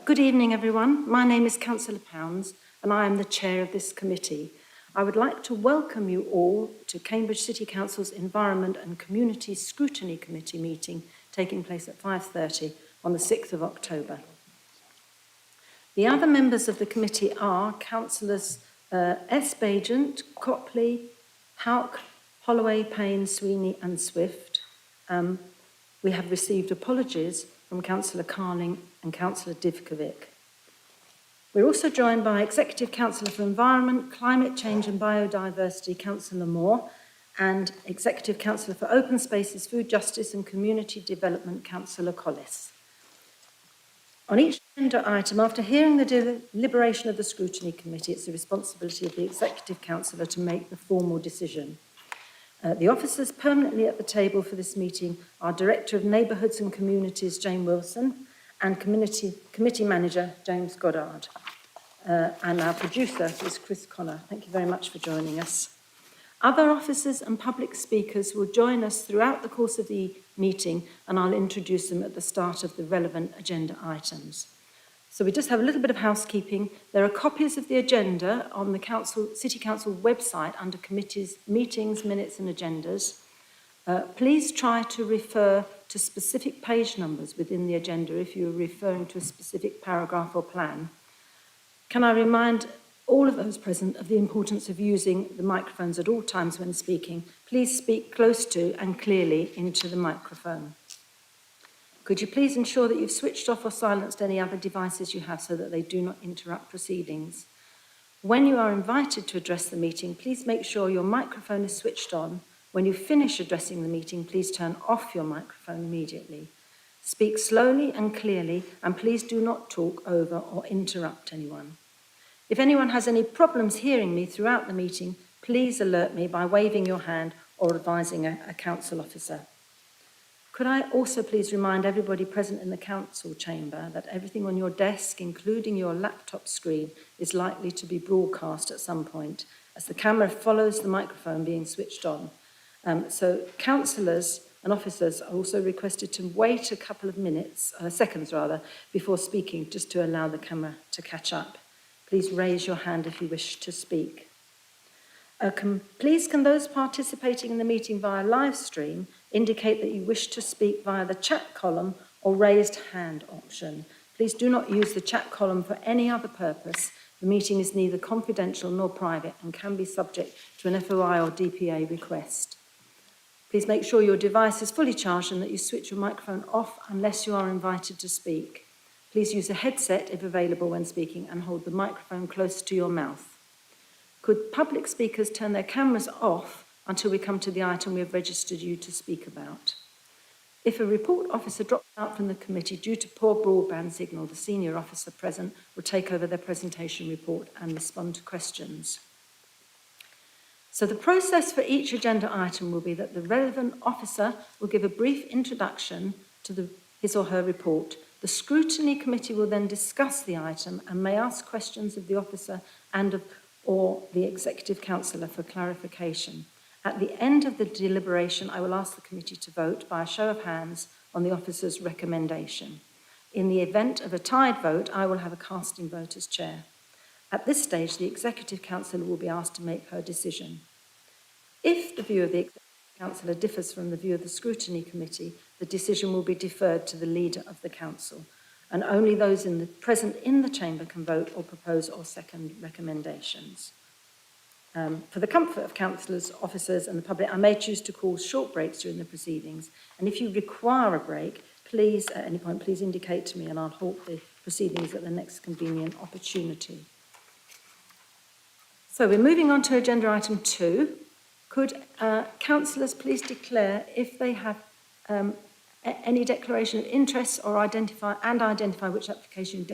Good evening, everyone. My name is Councillor Pounds, and I am the chair of this committee. I would like to welcome you all to Cambridge City Council's Environment and Community Scrutiny Committee meeting taking place at 5:30 on the 6th of October. The other members of the committee are Councillors S. Bagent, Copley, Houck, Holloway, Payne, Sweeney and Swift. We have received apologies from Councillor Carling and Councillor Divkovic. We're also joined by Executive Councillor for Environment, Climate Change and Biodiversity, Councillor Moore, and Executive Councillor for Open Spaces, Food Justice and Community Development, Councillor Collis. On each agenda item, after hearing the deliberation of the Scrutiny Committee, it's the responsibility of the Executive Councillor to make the formal decision. The officers permanently at the table for this meeting are Director of Neighbourhoods and Communities, Jane Wilson, and Committee Manager, James Goddard. And our producer is Chris Connor. Thank you very much for joining us. Other officers and public speakers will join us throughout the course of the meeting, and I'll introduce them at the start of the relevant agenda items. So we just have a little bit of housekeeping. There are copies of the agenda on the City Council website under committees, meetings, minutes and agendas. Please try to refer to specific page numbers within the agenda if you're referring to a specific paragraph or plan. Can I remind all of those present of the importance of using the microphones at all times when speaking? Please speak close to and clearly into the microphone. Could you please ensure that you've switched off or silenced any other devices you have so that they do not interrupt proceedings? When you are invited to address the meeting, please make sure your microphone is switched on. When you finish addressing the meeting, please turn off your microphone immediately. Speak slowly and clearly, and please do not talk over or interrupt anyone. If anyone has any problems hearing me throughout the meeting, please alert me by waving your hand or advising a council officer. Could I also please remind everybody present in the council chamber that everything on your desk, including your laptop screen, is likely to be broadcast at some point, as the camera follows the microphone being switched on. So councillors and officers are also requested to wait a couple of seconds before speaking, just to allow the camera to catch up. Please raise your hand if you wish to speak. Please can those participating in the meeting via live stream indicate that you wish to speak via the chat column or raised hand option. Please do not use the chat column for any other purpose. The meeting is neither confidential nor private and can be subject to an FOI or DPA request. Please make sure your device is fully charged and that you switch your microphone off unless you are invited to speak. Please use a headset if available when speaking and hold the microphone close to your mouth. Could public speakers turn their cameras off until we come to the item we have registered you to speak about? If a report officer drops out from the committee due to poor broadband signal, the senior officer present will take over their presentation report and respond to questions. So the process for each agenda item will be that the relevant officer will give a brief introduction to his or her report. The Scrutiny Committee will then discuss the item and may ask questions of the officer or the Executive Councillor for clarification. At the end of the deliberation, I will ask the committee to vote by a show of hands on the officer's recommendation. In the event of a tied vote, I will have a casting vote as chair. At this stage, the Executive Councillor will be asked to make her decision. If the view of the Executive Councillor differs from the view of the Scrutiny Committee, the decision will be deferred to the leader of the council, and only those present in the chamber can vote or propose or second recommendations. For the comfort of councillors, officers and the public, I may choose to call short breaks during the proceedings, and if you require a break, please, at any point, please indicate to me and I'll halt the proceedings at the next convenient opportunity. So we're moving on to agenda item 2. Could councillors please declare if they have any declaration of interest or identify which application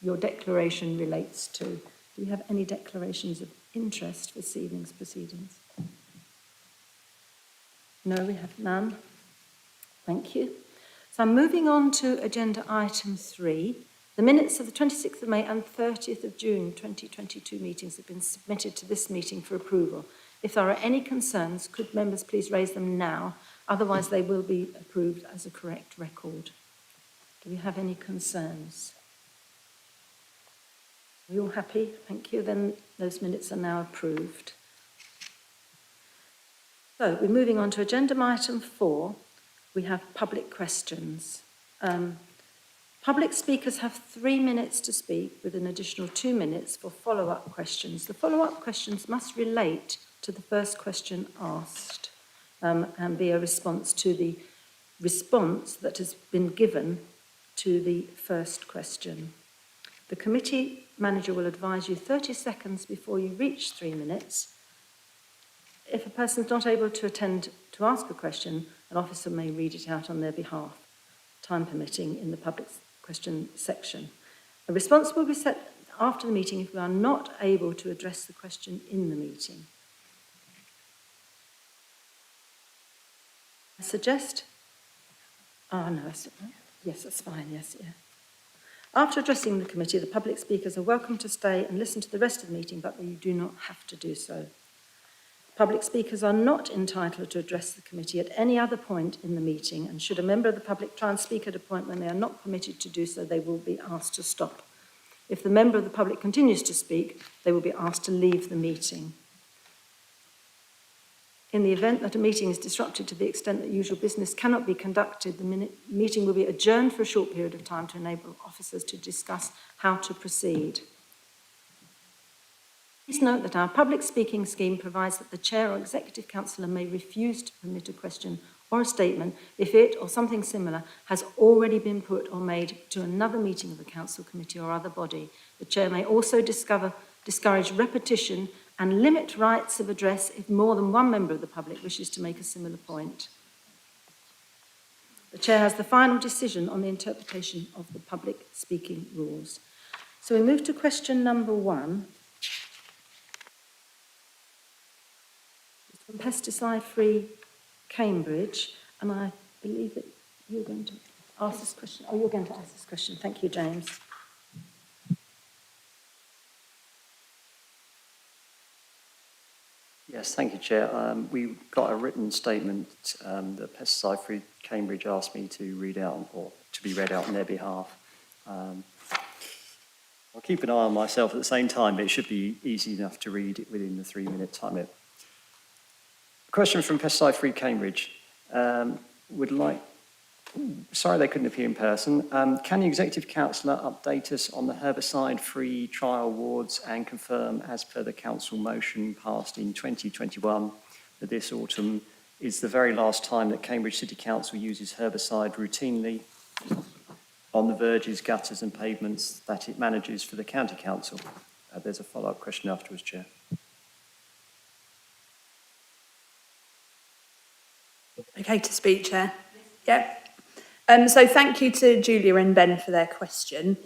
your declaration relates to? Do we have any declarations of interest for this evening's proceedings? No, we have none. Thank you. So I'm moving on to agenda item 3. The minutes of the 26th of May and 30th of June 2022 meetings have been submitted to this meeting for approval. If there are any concerns, could members please raise them now? Otherwise, they will be approved as a correct record. Do we have any concerns? Are you all happy? Thank you. Then those minutes are now approved. So we're moving on to agenda item 4. We have public questions. Public speakers have 3 minutes to speak with an additional 2 minutes for follow-up questions. The follow-up questions must relate to the first question asked and be a response to the response that has been given to the first question. The committee manager will advise you 30 seconds before you reach 3 minutes. If a person is not able to attend to ask a question, an officer may read it out on their behalf, time permitting, in the public question section. A response will be set after the meeting if we are not able to address the question in the meeting. I suggest... yes, that's fine, yes, yeah. After addressing the committee, the public speakers are welcome to stay and listen to the rest of the meeting, but you do not have to do so. Public speakers are not entitled to address the committee at any other point in the meeting, and should a member of the public try and speak at a point when they are not permitted to do so, they will be asked to stop. If the member of the public continues to speak, they will be asked to leave the meeting. In the event that a meeting is disrupted to the extent that usual business cannot be conducted, the meeting will be adjourned for a short period of time to enable officers to discuss how to proceed. Please note that our public speaking scheme provides that the chair or executive councillor may refuse to permit a question or a statement if it or something similar has already been put or made to another meeting of the council, committee or other body. The chair may also discourage repetition and limit rights of address if more than one member of the public wishes to make a similar point. The chair has the final decision on the interpretation of the public speaking rules. So we move to question number 1. It's from Pesticide-Free Cambridge, and I believe that you're going to ask this question. Oh, you're going to ask this question. Thank you, James. Yes, thank you, Chair. We got a written statement that Pesticide-Free Cambridge asked me to read out, or to be read out on their behalf. I'll keep an eye on myself at the same time, but it should be easy enough to read it within the 3-minute time limit. A question from Pesticide-Free Cambridge. Sorry they couldn't appear in person. Can the Executive Councillor update us on the herbicide-free trial wards and confirm, as per the Council motion passed in 2021, that this autumn is the very last time that Cambridge City Council uses herbicide routinely on the verges, gutters and pavements that it manages for the County Council? There's a follow-up question afterwards, Chair. Okay to speak, Chair? Yeah. So thank you to Julia and Ben for their question.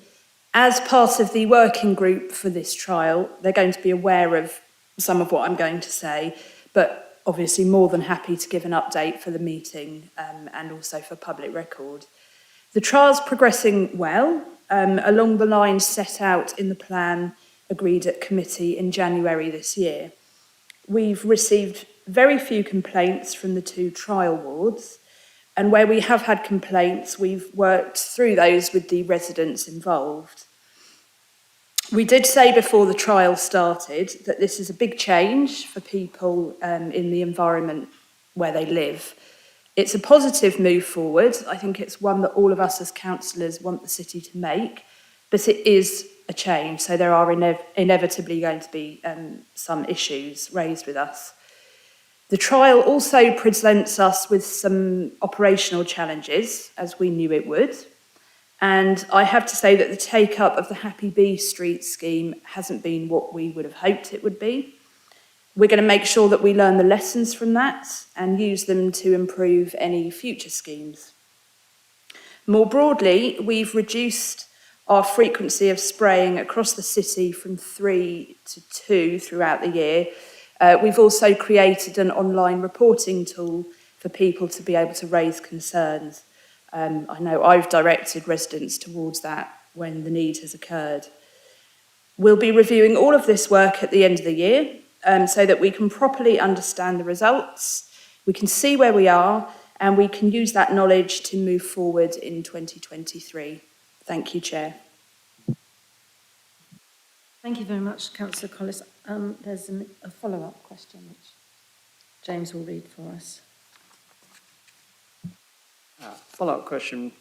As part of the working group for this trial, they're going to be aware of some of what I'm going to say, but obviously more than happy to give an update for the meeting and also for public record. The trial's progressing well, along the lines set out in the plan agreed at committee in January this year. We've received very few complaints from the 2 trial wards, and where we have had complaints, we've worked through those with the residents involved. We did say before the trial started that this is a big change for people in the environment where they live. It's a positive move forward. I think it's one that all of us as councillors want the city to make, but it is a change, so there are inevitably going to be some issues raised with us. The trial also presents us with some operational challenges, as we knew it would. And I have to say that the take-up of the Happy Bee Street scheme hasn't been what we would have hoped it would be. We're going to make sure that we learn the lessons from that and use them to improve any future schemes. More broadly, we've reduced our frequency of spraying across the city from 3 to 2 throughout the year. We've also created an online reporting tool for people to be able to raise concerns. I know I've directed residents towards that when the need has occurred. We'll be reviewing all of this work at the end of the year so that we can properly understand the results, we can see where we are, and we can use that knowledge to move forward in 2023. Thank you, Chair. Thank you very much, Councillor Collis. There's a follow-up question which James will read for us. Follow-up question,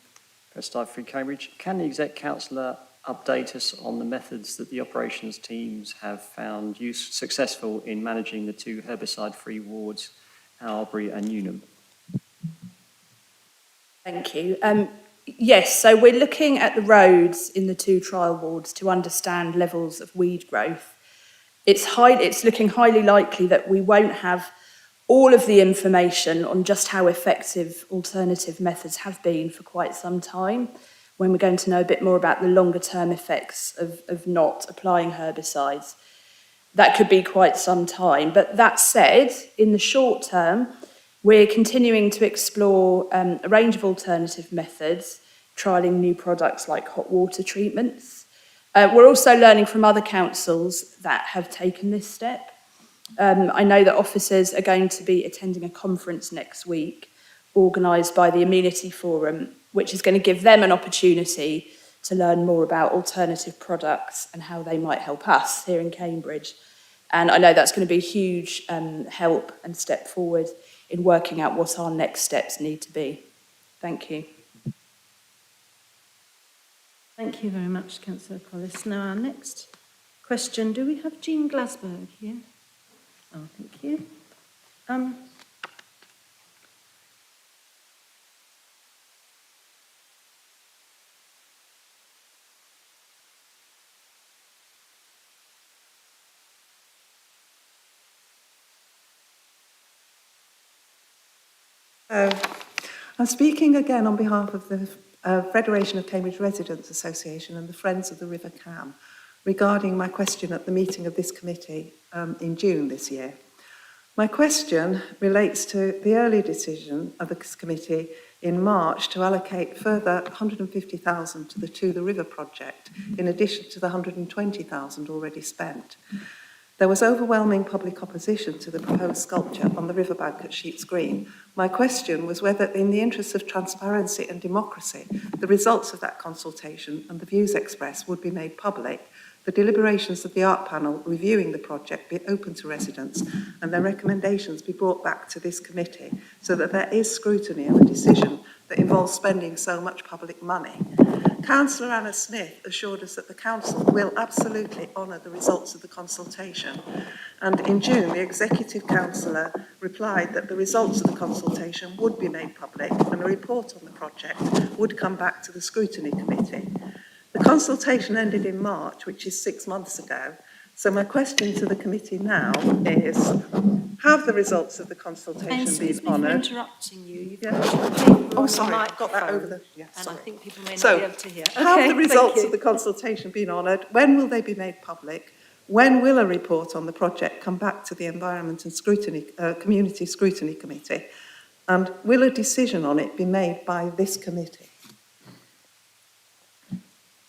President for Cambridge. Can the Exec Councillor update us on the methods that the operations teams have found successful in managing the 2 herbicide-free wards, Albury and Newnham? Thank you. Yes, so we're looking at the roads in the 2 trial wards to understand levels of weed growth. It's looking highly likely that we won't have all of the information on just how effective alternative methods have been for quite some time, when we're going to know a bit more about the longer term effects of not applying herbicides. That could be quite some time. But that said, in the short term, we're continuing to explore a range of alternative methods, trialling new products like hot water treatments. We're also learning from other councils that have taken this step. I know that officers are going to be attending a conference next week organised by the Amenity Forum, which is going to give them an opportunity to learn more about alternative products and how they might help us here in Cambridge. And I know that's going to be a huge help and step forward in working out what our next steps need to be. Thank you. Thank you very much, Councillor Collis. Now, our next question, do we have Jean Glasberg here? Oh, thank you. I'm speaking again on behalf of the Federation of Cambridge Residents Association and the Friends of the River Cam regarding my question at the meeting of this committee in June this year. My question relates to the earlier decision of this committee in March to allocate further 150,000 to the To the River project, in addition to the 120,000 already spent. There was overwhelming public opposition to the proposed sculpture on the riverbank at Sheets Green. My question was whether, in the interests of transparency and democracy, the results of that consultation and the views expressed would be made public, the deliberations of the art panel reviewing the project be open to residents, and their recommendations be brought back to this committee so that there is scrutiny of a decision that involves spending so much public money. Councillor Anna Smith assured us that the council will absolutely honour the results of the consultation, and in June the executive councillor replied that the results of the consultation would be made public and a report on the project would come back to the Scrutiny Committee. The consultation ended in March, which is 6 months ago, so my question to the committee now is, have the results of the consultation been honoured? Interrupting you. You've Yeah. got your paper Oh, on sorry, the I've got that microphone, over the... Yeah, and sorry. I think people may not So, be able to hear. have Okay, the results thank of the consultation been honoured? When will they be made public? When will a report on the project come back to the Environment and Community Scrutiny Committee? And will a decision on it be made by this committee?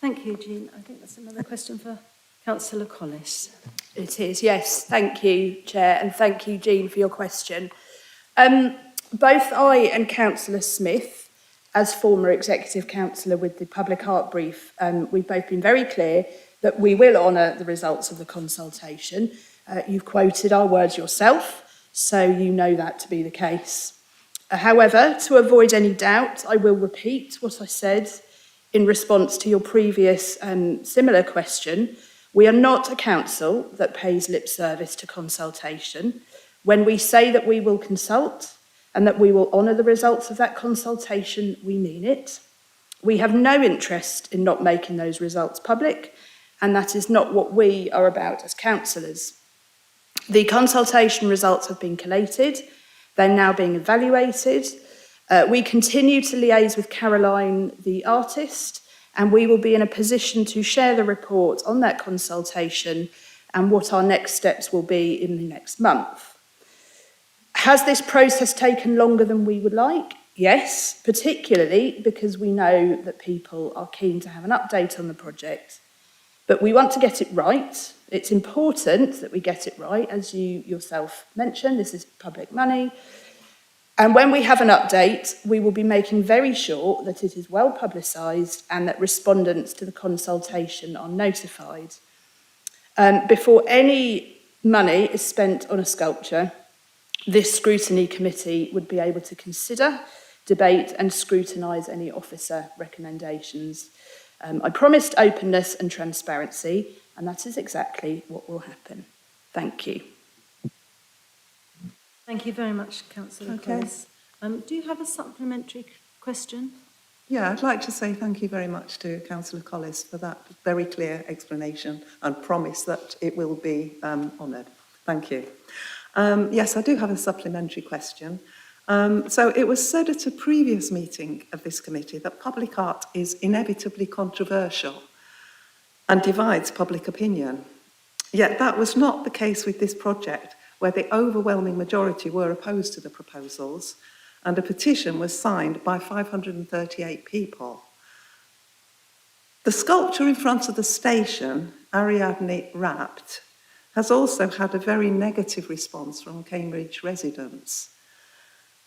Thank you, Jean. I think that's another question for Councillor Collis. It is, yes. Thank you, Chair, and thank you, Jean, for your question. Both I and Councillor Smith, as former Executive Councillor with the Public Art Brief, we've both been very clear that we will honour the results of the consultation. You've quoted our words yourself, so you know that to be the case. However, to avoid any doubt, I will repeat what I said in response to your previous similar question. We are not a council that pays lip service to consultation. When we say that we will consult and that we will honour the results of that consultation, we mean it. We have no interest in not making those results public, and that is not what we are about as councillors. The consultation results have been collated. They're now being evaluated. We continue to liaise with Caroline, the artist, and we will be in a position to share the report on that consultation and what our next steps will be in the next month. Has this process taken longer than we would like? Yes, particularly because we know that people are keen to have an update on the project. But we want to get it right. It's important that we get it right, as you yourself mentioned. This is public money. And when we have an update, we will be making very sure that it is well publicised and that respondents to the consultation are notified. Before any money is spent on a sculpture, this scrutiny committee would be able to consider, debate and scrutinise any officer recommendations. I promised openness and transparency, and that is exactly what will happen. Thank you. Thank you very much, Councillor Collis. Do you have a supplementary question? Yeah, I'd like to say thank you very much to Councillor Collis for that very clear explanation and promise that it will be honoured. Thank you. Yes, I do have a supplementary question. So it was said at a previous meeting of this committee that public art is inevitably controversial and divides public opinion. Yet that was not the case with this project, where the overwhelming majority were opposed to the proposals, and a petition was signed by 538 people. The sculpture in front of the station, Ariadne Wrapped, has also had a very negative response from Cambridge residents.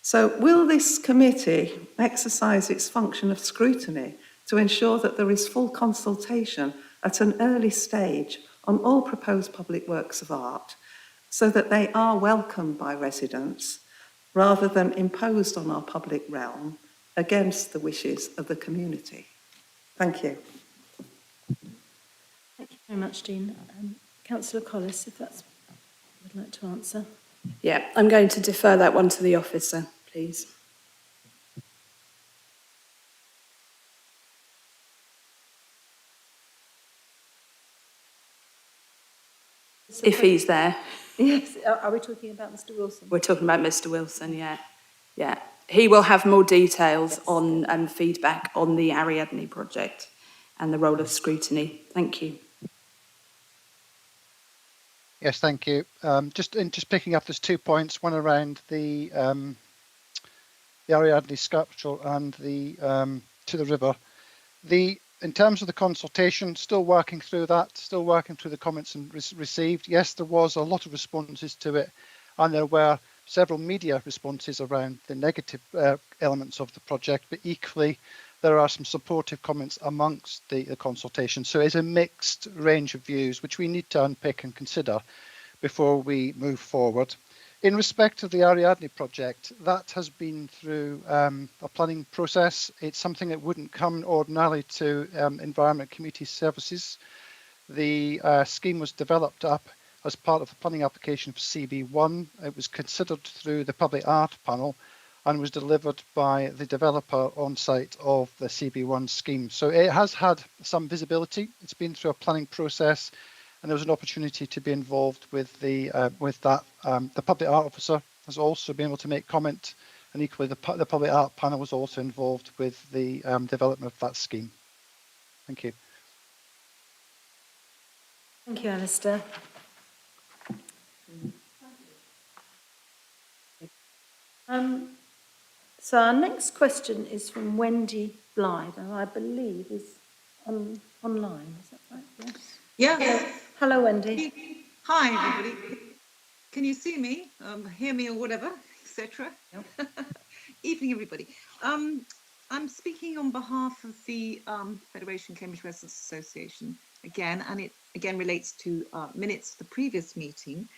So will this committee exercise its function of scrutiny to ensure that there is full consultation at an early stage on all proposed public works of art, so that they are welcomed by residents rather than imposed on our public realm against the wishes of the community? Thank you. Thank you very much, Dean. Councillor Collis, if that's would like to answer. Yeah, I'm going to defer that one to the officer, please. If he's there. Yes, are we talking about Mr. Wilson? We're talking about Mr. Wilson, yeah. Yeah. He will have more details on feedback on the Ariadne project and the role of scrutiny. Thank you. Yes, thank you. Just picking up, there's 2 points, one around the Ariadne sculpture and the to the river. In terms of the consultation, still working through that, still working through the comments and received. Yes, there was a lot of responses to it, and there were several media responses around the negative elements of the project, but equally there are some supportive comments amongst the consultation. So it's a mixed range of views, which we need to unpick and consider before we move forward. In respect of the Ariadne project, that has been through a planning process. It's something that wouldn't come ordinarily to Environment Community Services. The scheme was developed up as part of the planning application for CB1. It was considered through the Public Art Panel and was delivered by the developer on site of the CB1 scheme. So it has had some visibility. It's been through a planning process, and there was an opportunity to be involved with that. The public art officer has also been able to make comment, and equally the public art panel was also involved with the development of that scheme. Thank you. Thank you, Alistair. So our next question is from Wendy Blythe, and I believe is online. Is that right? Yes. Yeah. Hello, Wendy. Hi, everybody. Can you see me? Hear me or whatever, etc. Yep. Evening, everybody. I'm speaking on behalf of the Federation Cambridge Residents Association again, and it again relates to minutes of the previous meeting.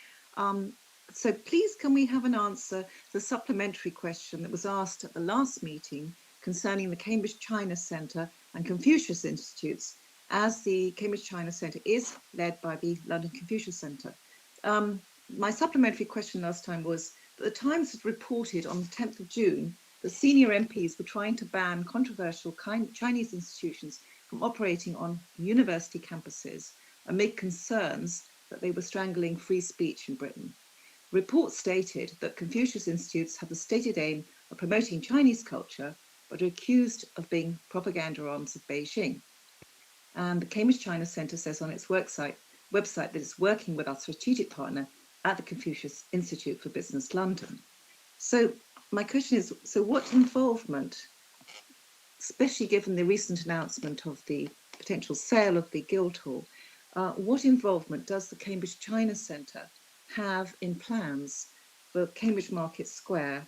So please, can we have an answer to the supplementary question that was asked at the last meeting concerning the Cambridge China Centre and Confucius Institutes, as the Cambridge China Centre is led by the London Confucius Centre. My supplementary question last time was that the Times had reported on the 10th of June that senior MPs were trying to ban controversial Chinese institutions from operating on university campuses amid concerns that they were strangling free speech in Britain. Reports stated that Confucius Institutes have the stated aim of promoting Chinese culture, but are accused of being propaganda arms of Beijing. And the Cambridge China Centre says on its website that it's working with our strategic partner at the Confucius Institute for Business London. So my question is, so what involvement, especially given the recent announcement of the potential sale of the Guildhall, what involvement does the Cambridge China Centre have in plans for Cambridge Market Square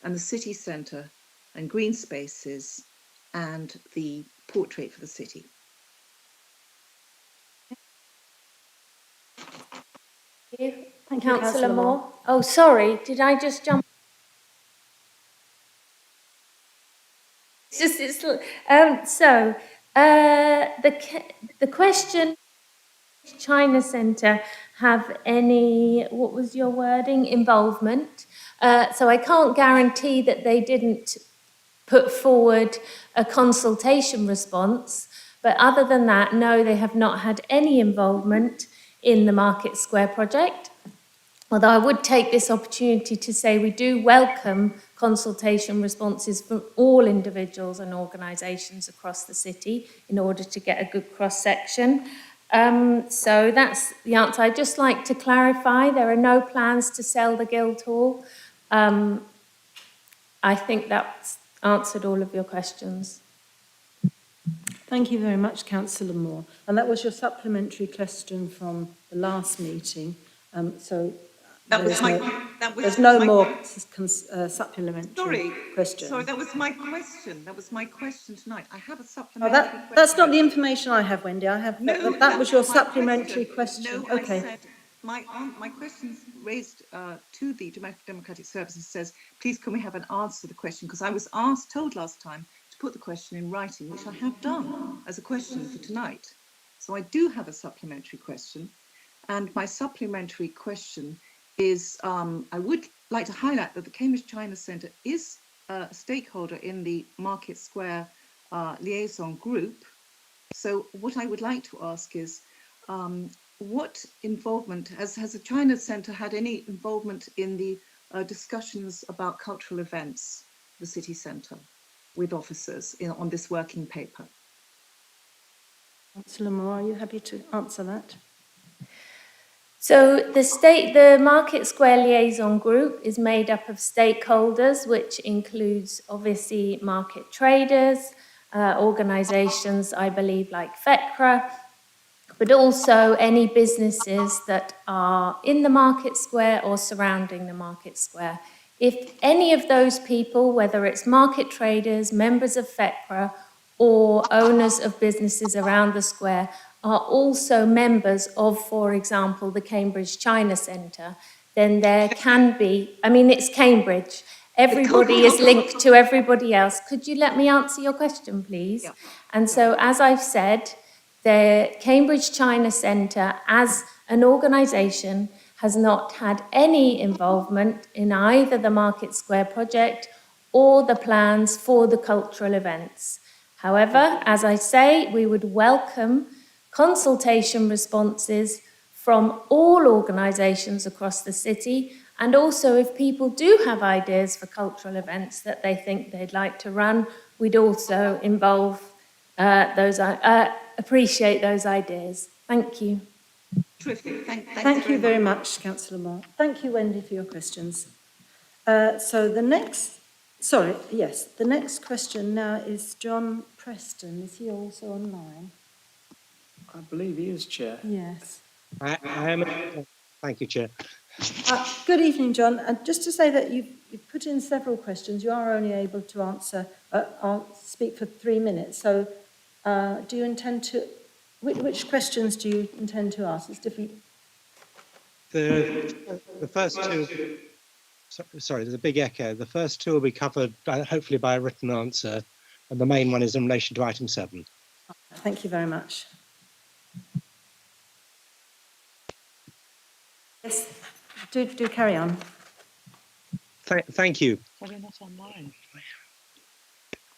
and the city centre and green spaces and the portrait for the city? Thank you, Councillor Councillor Moore. Oh, sorry, did I just jump? The question, China Centre have any, what was your wording, involvement? So I can't guarantee that they didn't put forward a consultation response, but other than that, no, they have not had any involvement in the Market Square project. Although I would take this opportunity to say we do welcome consultation responses from all individuals and organisations across the city in order to get a good cross-section. So that's the answer. I'd just like to clarify, there are no plans to sell the Guildhall. I think that's answered all of your questions. Thank you very much, Councillor Moore. And that was your supplementary question from the last meeting. There's no more supplementary questions. Sorry, that was my question. That was my question tonight. I have a Oh, supplementary question. that's not the information I have, Wendy. I have No, that was your my supplementary question. No, Okay. I said my questions raised to the Democratic Services says, please can we have an answer to the question? Because I was told last time to put the question in writing, which I have done as a question for tonight. So I do have a supplementary question. And my supplementary question is, I would like to highlight that the Cambridge China Centre is a stakeholder in the Market Square liaison group. So what I would like to ask is, what involvement, has the China Centre had any involvement in the discussions about cultural events, the city centre, with officers on this working paper? Councillor Moore, are you happy to answer that? So the Market Square Liaison Group is made up of stakeholders, which includes obviously market traders, organisations, I believe, like FECRA, but also any businesses that are in the Market Square or surrounding the Market Square. If any of those people, whether it's market traders, members of FECRA, or owners of businesses around the square, are also members of, for example, the Cambridge China Centre, then there can be, I mean, it's Cambridge. Everybody is linked to everybody else. Could you let me answer your question, please? Yeah. And so, as I've said, the Cambridge China Centre, as an organisation, has not had any involvement in either the Market Square project or the plans for the cultural events. However, as I say, we would welcome consultation responses from all organisations across the city, and also if people do have ideas for cultural events that they think they'd like to run, we'd also appreciate those ideas. Thank you. Terrific. Thank you very much, Councillor Moore. Thank you, Wendy, for your questions. The next question now is John Preston. Is he also online? I believe he is, Chair. Yes. I am. Thank you, Chair. Good evening, John. And just to say that you've put in several questions, you are only able to answer, I'll speak for 3 minutes. So do you intend to, which questions do you intend to ask? It's different. The first two, sorry, there's a big echo. The first two will be covered hopefully by a written answer, and the main one is in relation to item 7. Thank you very much. Yes, do carry on. Thank you. Well, they're not online.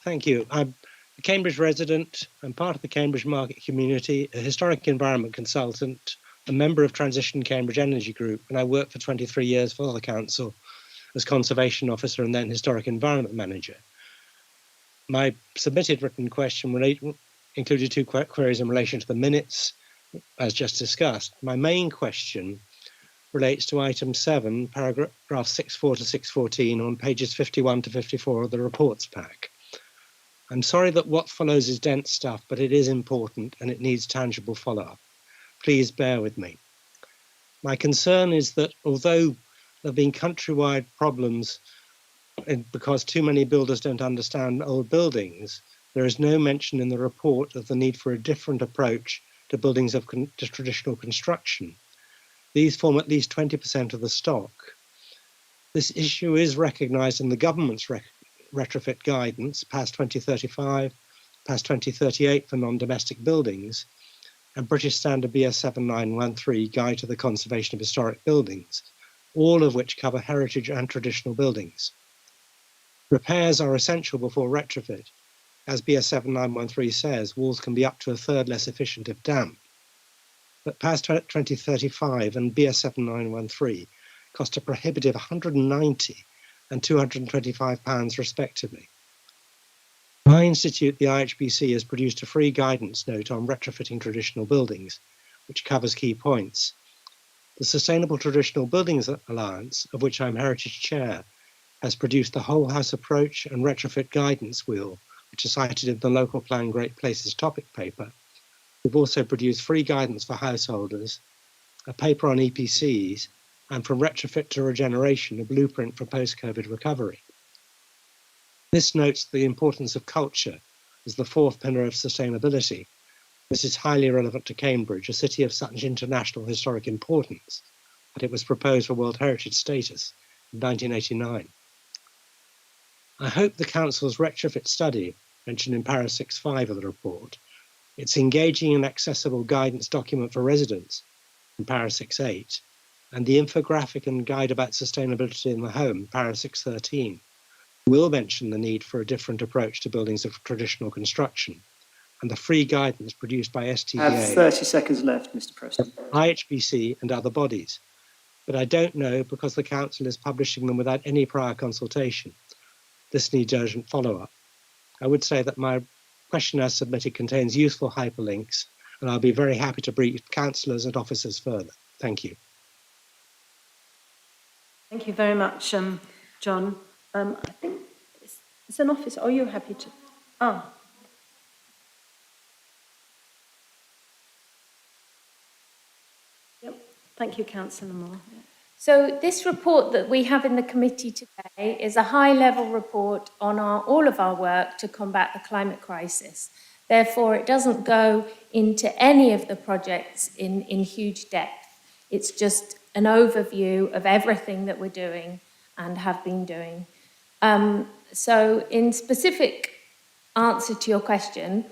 Thank you. I'm a Cambridge resident. I'm part of the Cambridge market community, a historic environment consultant, a member of Transition Cambridge Energy Group, and I worked for 23 years for the council as conservation officer and then historic environment manager. My submitted written question included 2 queries in relation to the minutes, as just discussed. My main question relates to item 7, paragraph 64 to 614 on pages 51 to 54 of the reports pack. I'm sorry that what follows is dense stuff, but it is important and it needs tangible follow-up. Please bear with me. My concern is that although there have been countrywide problems because too many builders don't understand old buildings, there is no mention in the report of the need for a different approach to buildings of traditional construction. These form at least 20% of the stock. This issue is recognised in the government's retrofit guidance, PAS 2035, PAS 2038 for non-domestic buildings, and British Standard BS 7913 Guide to the Conservation of Historic Buildings, all of which cover heritage and traditional buildings. Repairs are essential before retrofit. As BS 7913 says, walls can be up to a third less efficient if damp. But PAS 2035 and BS 7913 cost a prohibitive £190 and £225 respectively. My institute, the IHBC, has produced a free guidance note on retrofitting traditional buildings, which covers key points. The Sustainable Traditional Buildings Alliance, of which I'm Heritage Chair, has produced the Whole House Approach and Retrofit Guidance Wheel, which is cited in the Local Plan Great Places topic paper. We've also produced free guidance for householders, a paper on EPCs, and From Retrofit to Regeneration, a blueprint for post-COVID recovery. This notes the importance of culture as the fourth pillar of sustainability. This is highly relevant to Cambridge, a city of such international historic importance that it was proposed for World Heritage status in 1989. I hope the Council's retrofit study, mentioned in para 6.5 of the report, its engaging and accessible guidance document for residents in para 6.8, and the infographic and guide about sustainability in the home, para 6.13, will mention the need for a different approach to buildings of traditional construction, and the free guidance produced by STBA, Have 30 seconds left, Mr. President. IHBC and other bodies. But I don't know because the Council is publishing them without any prior consultation. This needs urgent follow-up. I would say that my question as submitted contains useful hyperlinks, and I'll be very happy to brief councillors and officers further. Thank you. Thank you very much, John. I think it's an office. Are you happy to? Yep. Thank you, Councillor Moore. So this report that we have in the committee today is a high-level report on all of our work to combat the climate crisis. Therefore, it doesn't go into any of the projects in huge depth. It's just an overview of everything that we're doing and have been doing. So in specific answer to your question,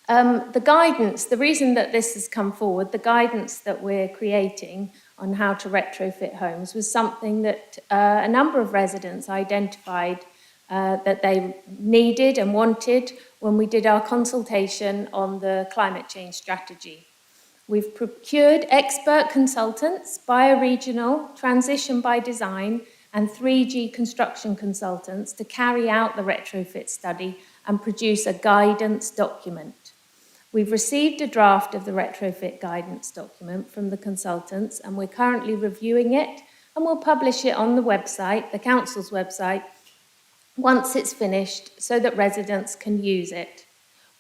the guidance, the reason that this has come forward, the guidance that we're creating on how to retrofit homes was something that a number of residents identified that they needed and wanted when we did our consultation on the climate change strategy. We've procured expert consultants, bioregional, transition by design, and 3G construction consultants to carry out the retrofit study and produce a guidance document. We've received a draft of the retrofit guidance document from the consultants, and we're currently reviewing it, and we'll publish it on the website, the council's website, once it's finished so that residents can use it.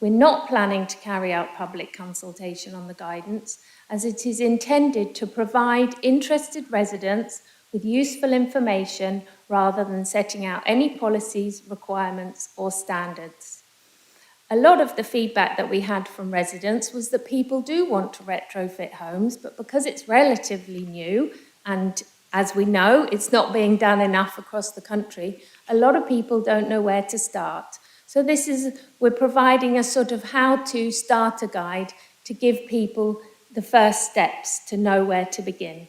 We're not planning to carry out public consultation on the guidance, as it is intended to provide interested residents with useful information rather than setting out any policies, requirements, or standards. A lot of the feedback that we had from residents was that people do want to retrofit homes, but because it's relatively new, and as we know, it's not being done enough across the country, a lot of people don't know where to start. So we're providing a sort of how-to starter guide to give people the first steps to know where to begin.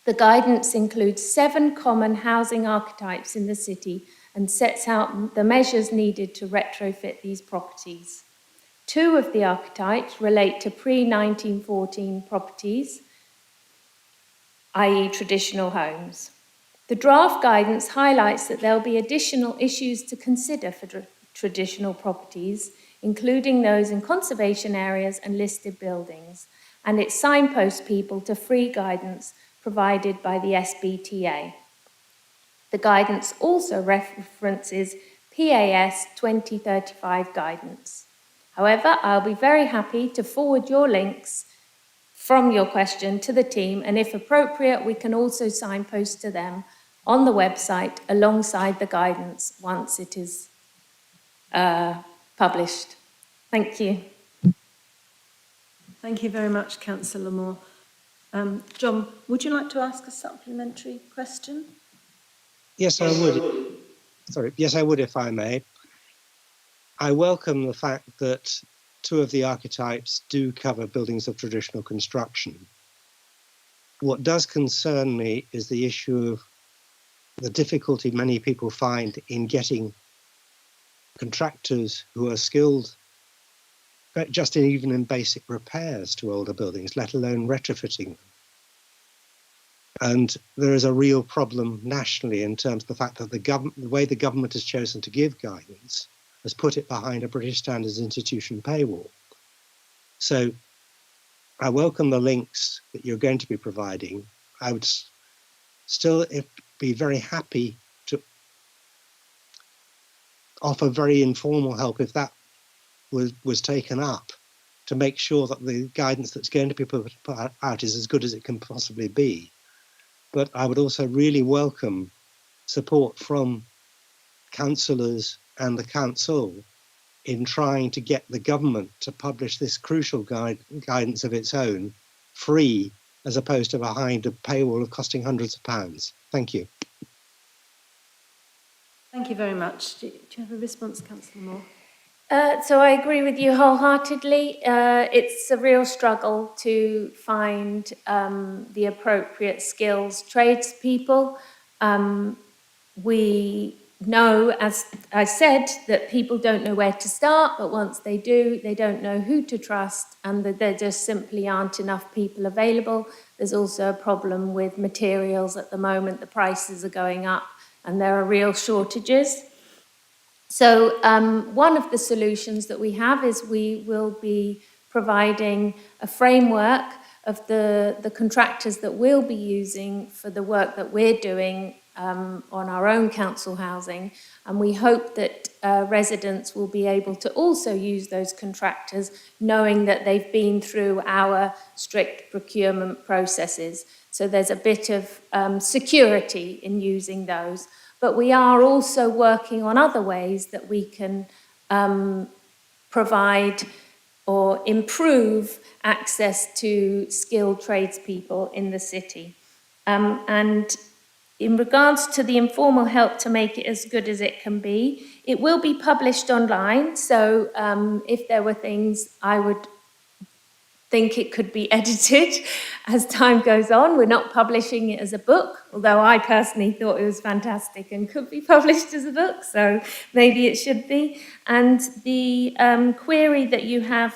The guidance includes 7 common housing archetypes in the city and sets out the measures needed to retrofit these properties. 2 of the archetypes relate to pre-1914 properties, i.e. traditional homes. The draft guidance highlights that there will be additional issues to consider for traditional properties, including those in conservation areas and listed buildings, and it signposts people to free guidance provided by the SBTA. The guidance also references PAS 2035 guidance. However, I'll be very happy to forward your links from your question to the team, and if appropriate, we can also signpost to them on the website alongside the guidance once it is published. Thank you. Thank you very much, Councillor Moore. John, would you like to ask a supplementary question? Yes, I would. Sorry, yes, I would, if I may. I welcome the fact that two of the archetypes do cover buildings of traditional construction. What does concern me is the issue of the difficulty many people find in getting contractors who are skilled just even in basic repairs to older buildings, let alone retrofitting them. And there is a real problem nationally in terms of the fact that the way the government has chosen to give guidance has put it behind a British Standards Institution paywall. So I welcome the links that you're going to be providing. I would still be very happy to offer very informal help if that was taken up, to make sure that the guidance that's going to be put out is as good as it can possibly be. But I would also really welcome support from councillors and the council in trying to get the government to publish this crucial guidance of its own, free, as opposed to behind a paywall of costing hundreds of pounds. Thank you. Thank you very much. Do you have a response, Councillor Moore? So I agree with you wholeheartedly. It's a real struggle to find the appropriate skills tradespeople. We know, as I said, that people don't know where to start, but once they do, they don't know who to trust, and that there just simply aren't enough people available. There's also a problem with materials at the moment. The prices are going up, and there are real shortages. So one of the solutions that we have is we will be providing a framework of the contractors that we'll be using for the work that we're doing on our own council housing. And we hope that residents will be able to also use those contractors, knowing that they've been through our strict procurement processes. So there's a bit of security in using those. But we are also working on other ways that we can provide or improve access to skilled tradespeople in the city. And in regards to the informal help to make it as good as it can be, it will be published online. So if there were things, I would think it could be edited as time goes on. We're not publishing it as a book, although I personally thought it was fantastic and could be published as a book, so maybe it should be. And the query that you have,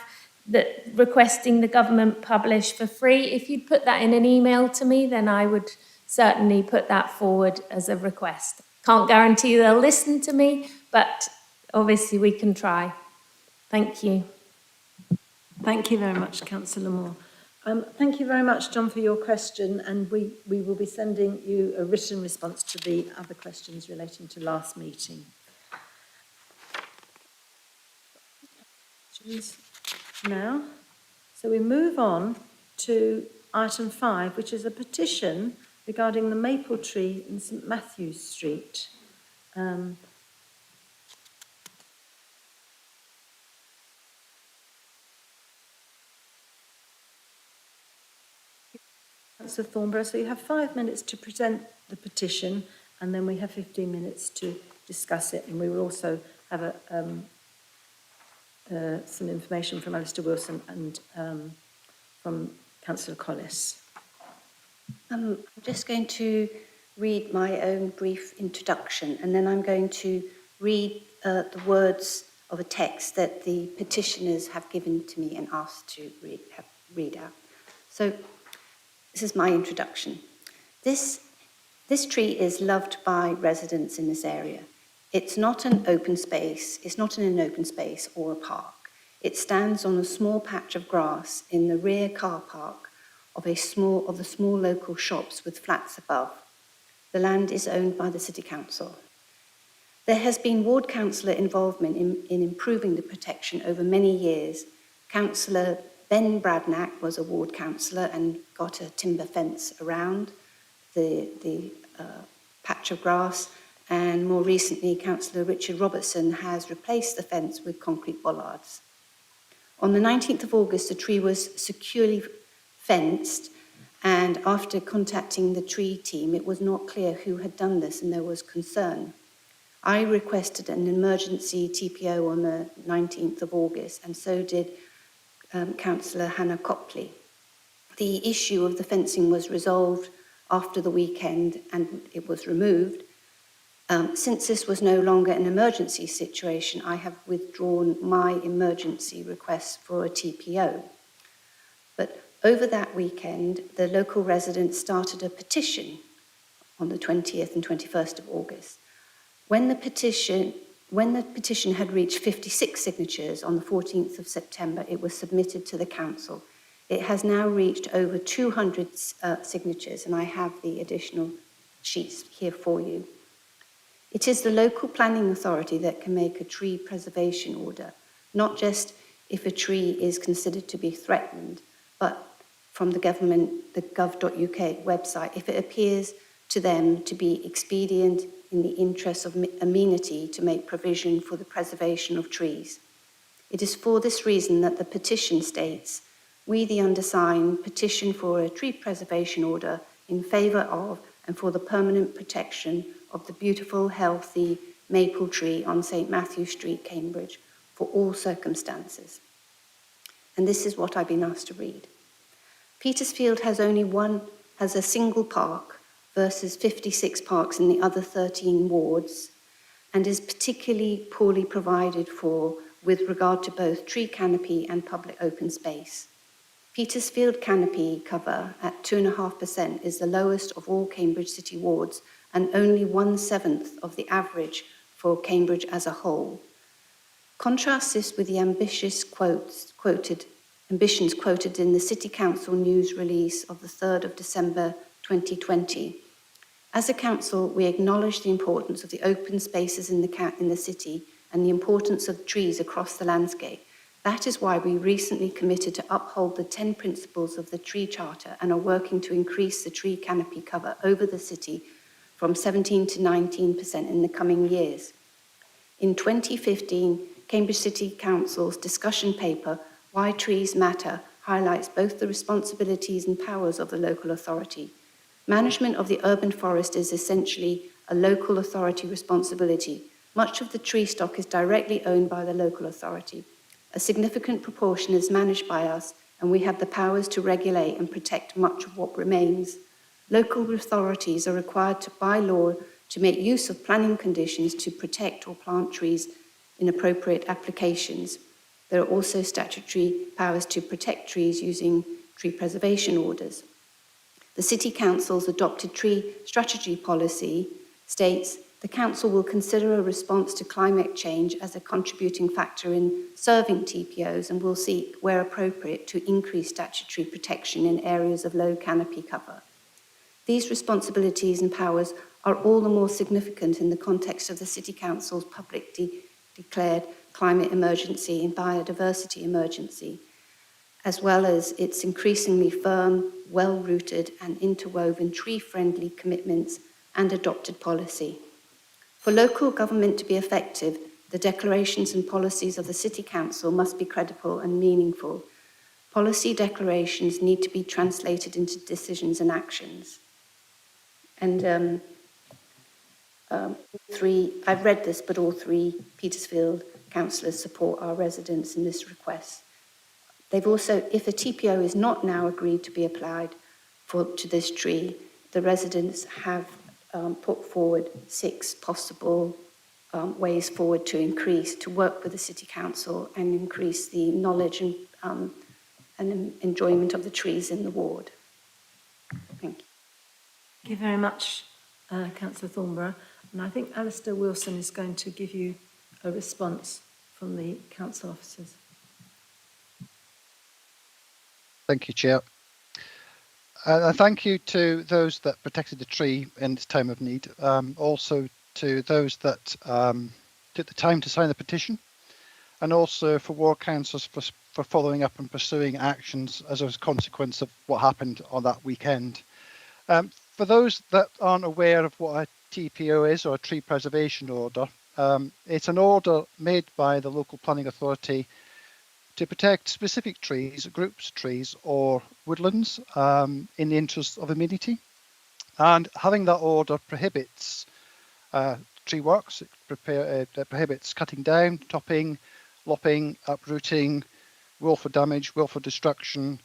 that requesting the government publish for free, if you'd put that in an email to me, then I would certainly put that forward as a request. Can't guarantee they'll listen to me, but obviously we can try. Thank you. Thank you very much, Councillor Moore. Thank you very much, John, for your question, and we will be sending you a written response to the other questions relating to last meeting. Now, so we move on to item 5, which is a petition regarding the maple tree in St Matthew's Street. Councillor Thornborough, so you have 5 minutes to present the petition, and then we have 15 minutes to discuss it, and we will also have some information from Alistair Wilson and from Councillor Collis. I'm just going to read my own brief introduction, and then I'm going to read the words of a text that the petitioners have given to me and asked to read out. So this is my introduction. This tree is loved by residents in this area. It's not an open space. It's not in an open space or a park. It stands on a small patch of grass in the rear car park of the small local shops with flats above. The land is owned by the City Council. There has been ward councillor involvement in improving the protection over many years. Councillor Ben Bradnack was a ward councillor and got a timber fence around the patch of grass, and more recently Councillor Richard Robertson has replaced the fence with concrete bollards. On the 19th of August, the tree was securely fenced And after contacting the tree team, it was not clear who had done this and there was concern. I requested an emergency TPO on the 19th of August, and so did Councillor Hannah Copley. The issue of the fencing was resolved after the weekend and it was removed. Since this was no longer an emergency situation, I have withdrawn my emergency request for a TPO. But over that weekend, the local residents started a petition on the 20th and 21st of August. When the petition had reached 56 signatures on the 14th of September, it was submitted to the council. It has now reached over 200 signatures, and I have the additional sheets here for you. It is the local planning authority that can make a tree preservation order, not just if a tree is considered to be threatened, but from the government, the gov.uk website, if it appears to them to be expedient in the interest of amenity to make provision for the preservation of trees. It is for this reason that the petition states, "We, the undersigned, petition for a tree preservation order in favour of and for the permanent protection of the beautiful, healthy maple tree on St Matthew Street, Cambridge, for all circumstances." And this is what I've been asked to read. Petersfield has a single park versus 56 parks in the other 13 wards, and is particularly poorly provided for with regard to both tree canopy and public open space. Petersfield canopy cover at 2.5% is the lowest of all Cambridge City wards and only 1/7 of the average for Cambridge as a whole. Contrast this with the ambitions quoted in the City Council news release of the 3rd of December 2020. As a council, we acknowledge the importance of the open spaces in the city and the importance of trees across the landscape. That is why we recently committed to uphold the 10 principles of the Tree Charter and are working to increase the tree canopy cover over the city from 17 to 19% in the coming years. In 2015, Cambridge City Council's discussion paper, Why Trees Matter, highlights both the responsibilities and powers of the local authority. Management of the urban forest is essentially a local authority responsibility. Much of the tree stock is directly owned by the local authority. A significant proportion is managed by us, and we have the powers to regulate and protect much of what remains. Local authorities are required to, by law, to make use of planning conditions to protect or plant trees in appropriate applications. There are also statutory powers to protect trees using tree preservation orders. The City Council's adopted tree strategy policy states the Council will consider a response to climate change as a contributing factor in serving TPOs and will seek, where appropriate, to increase statutory protection in areas of low canopy cover. These responsibilities and powers are all the more significant in the context of the City Council's publicly declared climate emergency and biodiversity emergency, as well as its increasingly firm, well-rooted and interwoven tree-friendly commitments and adopted policy. For local government to be effective, the declarations and policies of the City Council must be credible and meaningful. Policy declarations need to be translated into decisions and actions. And I've read this, but all three Petersfield councillors support our residents in this request. They've also, if a TPO is not now agreed to be applied to this tree, the residents have put forward 6 possible ways forward to work with the City Council and increase the knowledge and enjoyment of the trees in the ward. Thank you. Thank you very much, Councillor Thornborough. And I think Alistair Wilson is going to give you a response from the council officers. Thank you, Chair. Thank you to those that protected the tree in its time of need. Also to those that took the time to sign the petition, and also for ward councillors for following up and pursuing actions as a consequence of what happened on that weekend. For those that aren't aware of what a TPO is, or a tree preservation order, it's an order made by the local planning authority to protect specific trees, groups of trees or woodlands in the interest of amenity. And having that order prohibits tree works. It prohibits cutting down, topping, lopping, uprooting, willful damage, willful destruction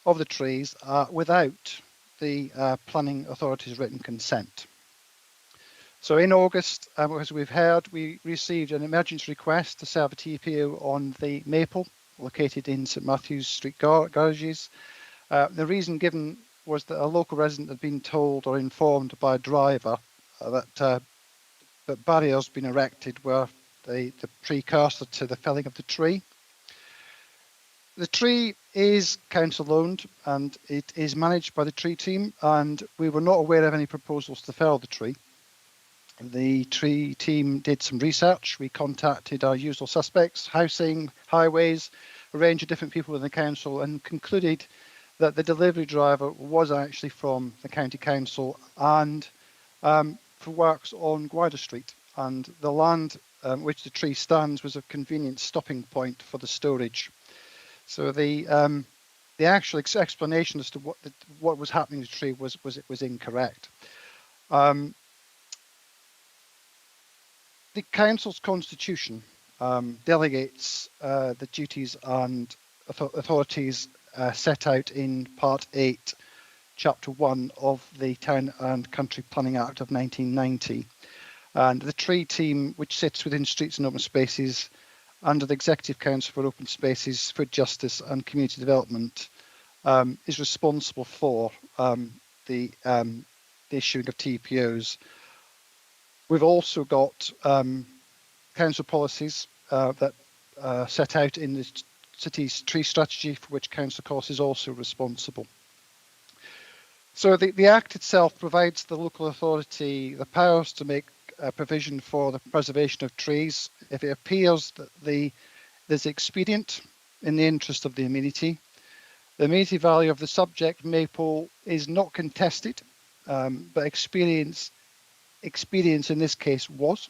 of the trees without the planning authority's written consent. So in August, as we've heard, we received an emergency request to serve a TPO on the maple located in St Matthew's Street garages. The reason given was that a local resident had been told or informed by a driver that barriers been erected were the precursor to the felling of the tree. The tree is council owned and it is managed by the tree team, and we were not aware of any proposals to fell the tree. The tree team did some research. We contacted our usual suspects, housing, highways, a range of different people in the council, and concluded that the delivery driver was actually from the county council and for works on Gwyder Street, and the land which the tree stands was a convenient stopping point for the storage. So the actual explanation as to what was happening to the tree was incorrect. The council's constitution delegates the duties and authorities set out in Part 8, Chapter 1 of the Town and Country Planning Act of 1990. And the tree team, which sits within Streets and Open Spaces under the Executive Council for Open Spaces, Food Justice and Community Development, is responsible for the issuing of TPOs. We've also got council policies that set out in the city's tree strategy, for which council, of course, is also responsible. So the Act itself provides the local authority the powers to make a provision for the preservation of trees if it appears that there's expedient in the interest of the amenity. The amenity value of the subject maple is not contested, but experience in this case was.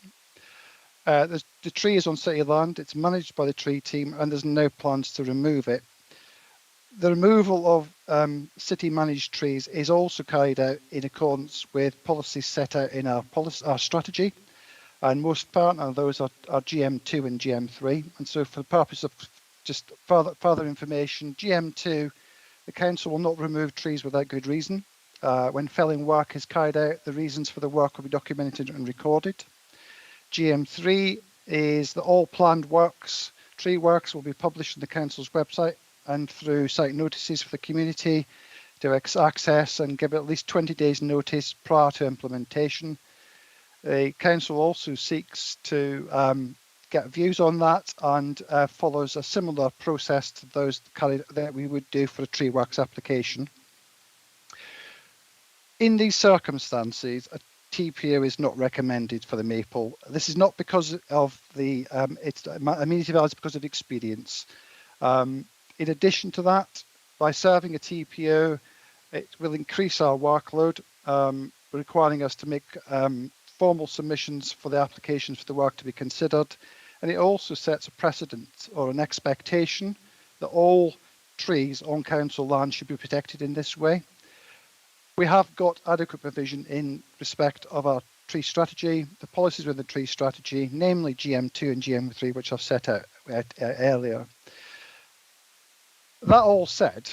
The tree is on city land, it's managed by the tree team, and there's no plans to remove it. The removal of city managed trees is also carried out in accordance with policies set out in our strategy, and most part of those are GM2 and GM3. And so for the purpose of just further information, GM2, the council will not remove trees without good reason. When felling work is carried out, the reasons for the work will be documented and recorded. GM3 is that all planned works, tree works, will be published on the council's website and through site notices for the community to access and give at least 20 days notice prior to implementation. The council also seeks to get views on that and follows a similar process to those that we would do for a tree works application. In these circumstances, a TPO is not recommended for the maple. This is not because of the its amenity value, it's because of experience. In addition to that, by serving a TPO, it will increase our workload, requiring us to make formal submissions for the applications for the work to be considered. And it also sets a precedent or an expectation that all trees on council land should be protected in this way. We have got adequate provision in respect of our tree strategy, the policies within the tree strategy, namely GM2 and GM3, which I've set out earlier. That all said,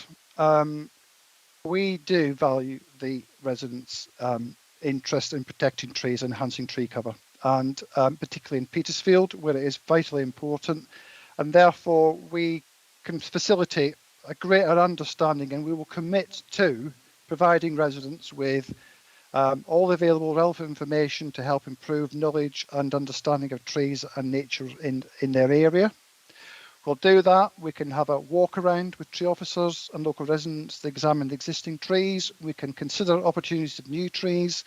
we do value the residents' interest in protecting trees and enhancing tree cover, and particularly in Petersfield, where it is vitally important, and therefore we can facilitate a greater understanding, and we will commit to providing residents with all available relevant information to help improve knowledge and understanding of trees and nature in their area. We'll do that. We can have a walk around with tree officers and local residents to examine the existing trees. We can consider opportunities of new trees,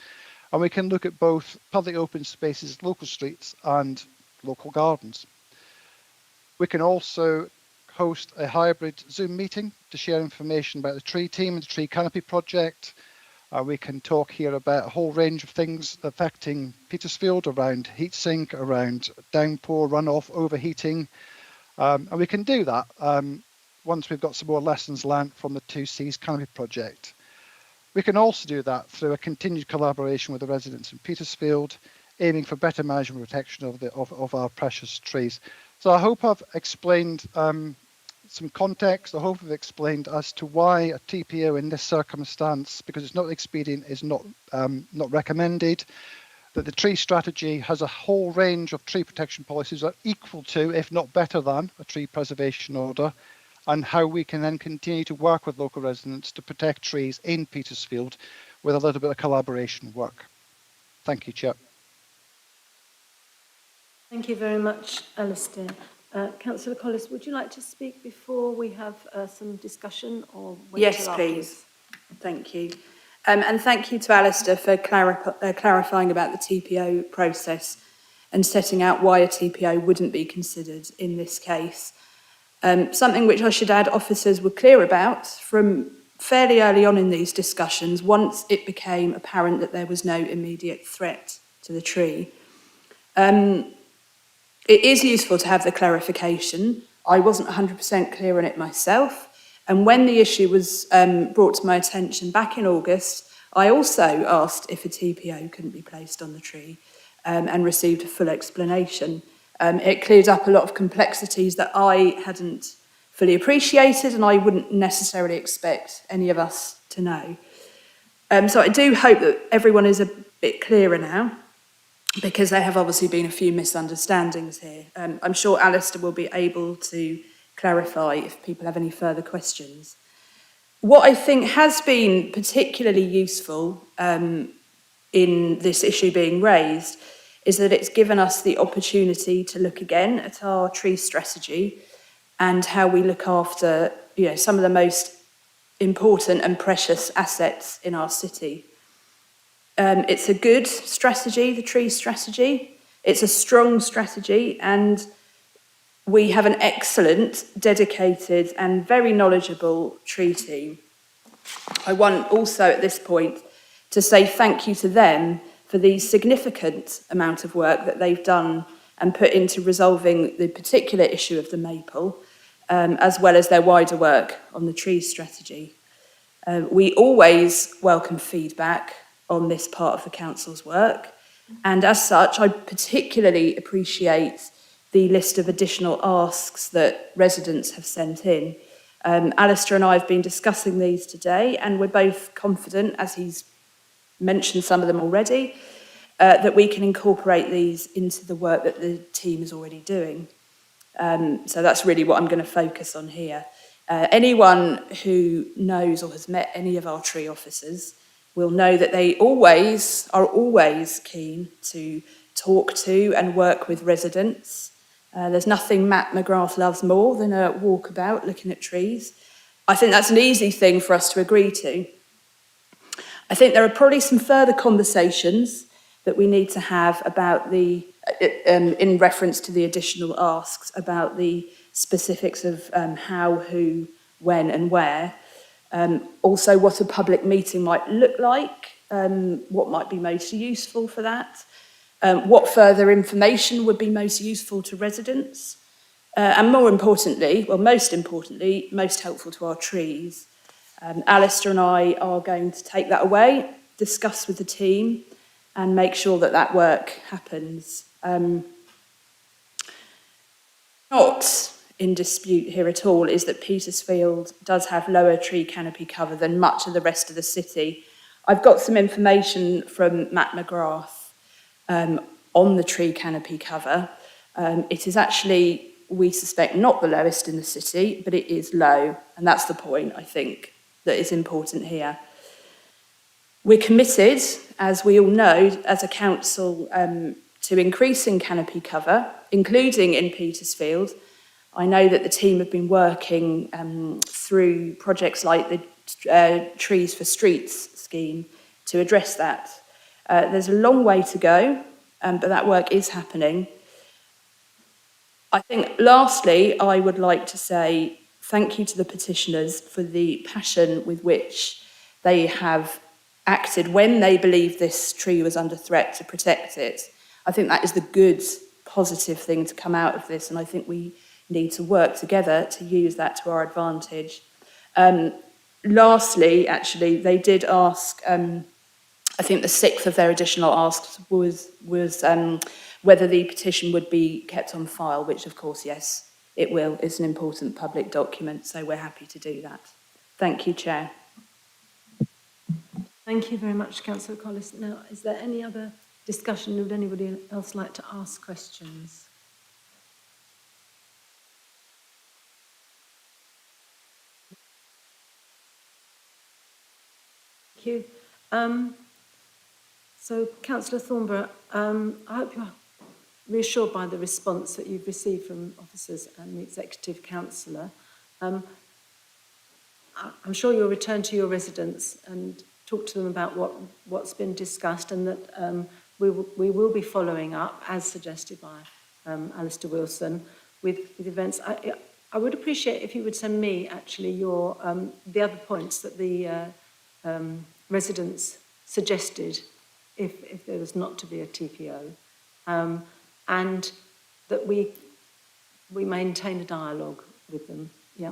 and we can look at both public open spaces, local streets and local gardens. We can also host a hybrid Zoom meeting to share information about the tree team and the tree canopy project. We can talk here about a whole range of things affecting Petersfield around heat sink, around downpour, runoff, overheating, And we can do that once we've got some more lessons learned from the 2Cs Canopy project. We can also do that through a continued collaboration with the residents in Petersfield, aiming for better management and protection of our precious trees. So I hope I've explained some context. I hope I've explained as to why a TPO in this circumstance, because it's not expedient, is not recommended. That the tree strategy has a whole range of tree protection policies that are equal to, if not better than, a tree preservation order, and how we can then continue to work with local residents to protect trees in Petersfield with a little bit of collaboration work. Thank you, Chair. Thank you very much, Alistair. Councillor Collis, would you like to speak before we have some discussion, or wait Yes, till afterwards? please. Thank you. And thank you to Alistair for clarifying about the TPO process and setting out why a TPO wouldn't be considered in this case. Something which I should add officers were clear about from fairly early on in these discussions, once it became apparent that there was no immediate threat to the tree. It is useful to have the clarification. I wasn't 100% clear on it myself. And when the issue was brought to my attention back in August, I also asked if a TPO couldn't be placed on the tree and received a full explanation. It cleared up a lot of complexities that I hadn't fully appreciated and I wouldn't necessarily expect any of us to know. So I do hope that everyone is a bit clearer now, because there have obviously been a few misunderstandings here. I'm sure Alistair will be able to clarify if people have any further questions. What I think has been particularly useful in this issue being raised is that it's given us the opportunity to look again at our tree strategy and how we look after, some of the most important and precious assets in our city. It's a good strategy, the tree strategy. It's a strong strategy, and we have an excellent, dedicated and very knowledgeable tree team. I want also at this point to say thank you to them for the significant amount of work that they've done and put into resolving the particular issue of the maple, as well as their wider work on the tree strategy. We always welcome feedback on this part of the council's work, and as such I particularly appreciate the list of additional asks that residents have sent in. Alistair and I have been discussing these today, and we're both confident, as he's mentioned some of them already, that we can incorporate these into the work that the team is already doing. So that's really what I'm going to focus on here. Anyone who knows or has met any of our tree officers will know that they are always keen to talk to and work with residents. There's nothing Matt McGrath loves more than a walkabout looking at trees. I think that's an easy thing for us to agree to. I think there are probably some further conversations that we need to have about in reference to the additional asks, about the specifics of how, who, when and where. Also what a public meeting might look like, what might be most useful for that, what further information would be most useful to residents, and most importantly, most helpful to our trees. Alistair and I are going to take that away, discuss with the team, and make sure that that work happens. Not in dispute here at all is that Petersfield does have lower tree canopy cover than much of the rest of the city. I've got some information from Matt McGrath on the tree canopy cover. It is actually, we suspect, not the lowest in the city, but it is low, and that's the point, I think, that is important here. We're committed, as we all know, as a council, to increasing canopy cover, including in Petersfield. I know that the team have been working through projects like the Trees for Streets scheme to address that. There's a long way to go, but that work is happening. I think, lastly, I would like to say thank you to the petitioners for the passion with which they have acted when they believed this tree was under threat to protect it. I think that is the good, positive thing to come out of this, and I think we need to work together to use that to our advantage. Lastly, actually, they did ask, I think the sixth of their additional asks was whether the petition would be kept on file, which of course, yes, it will. It's an important public document, so we're happy to do that. Thank you, Chair. Thank you very much, Councillor Collis. Now, is there any other discussion? Would anybody else like to ask questions? Thank you. So, Councillor Thornborough, I hope you're reassured by the response that you've received from officers and the Executive Councillor. I'm sure you'll return to your residents and talk to them about what's been discussed, and that we will be following up, as suggested by Alistair Wilson, with events. I would appreciate if you would send me, actually, your the other points that the residents suggested if there was not to be a TPO, and that we maintain a dialogue with them. Yeah.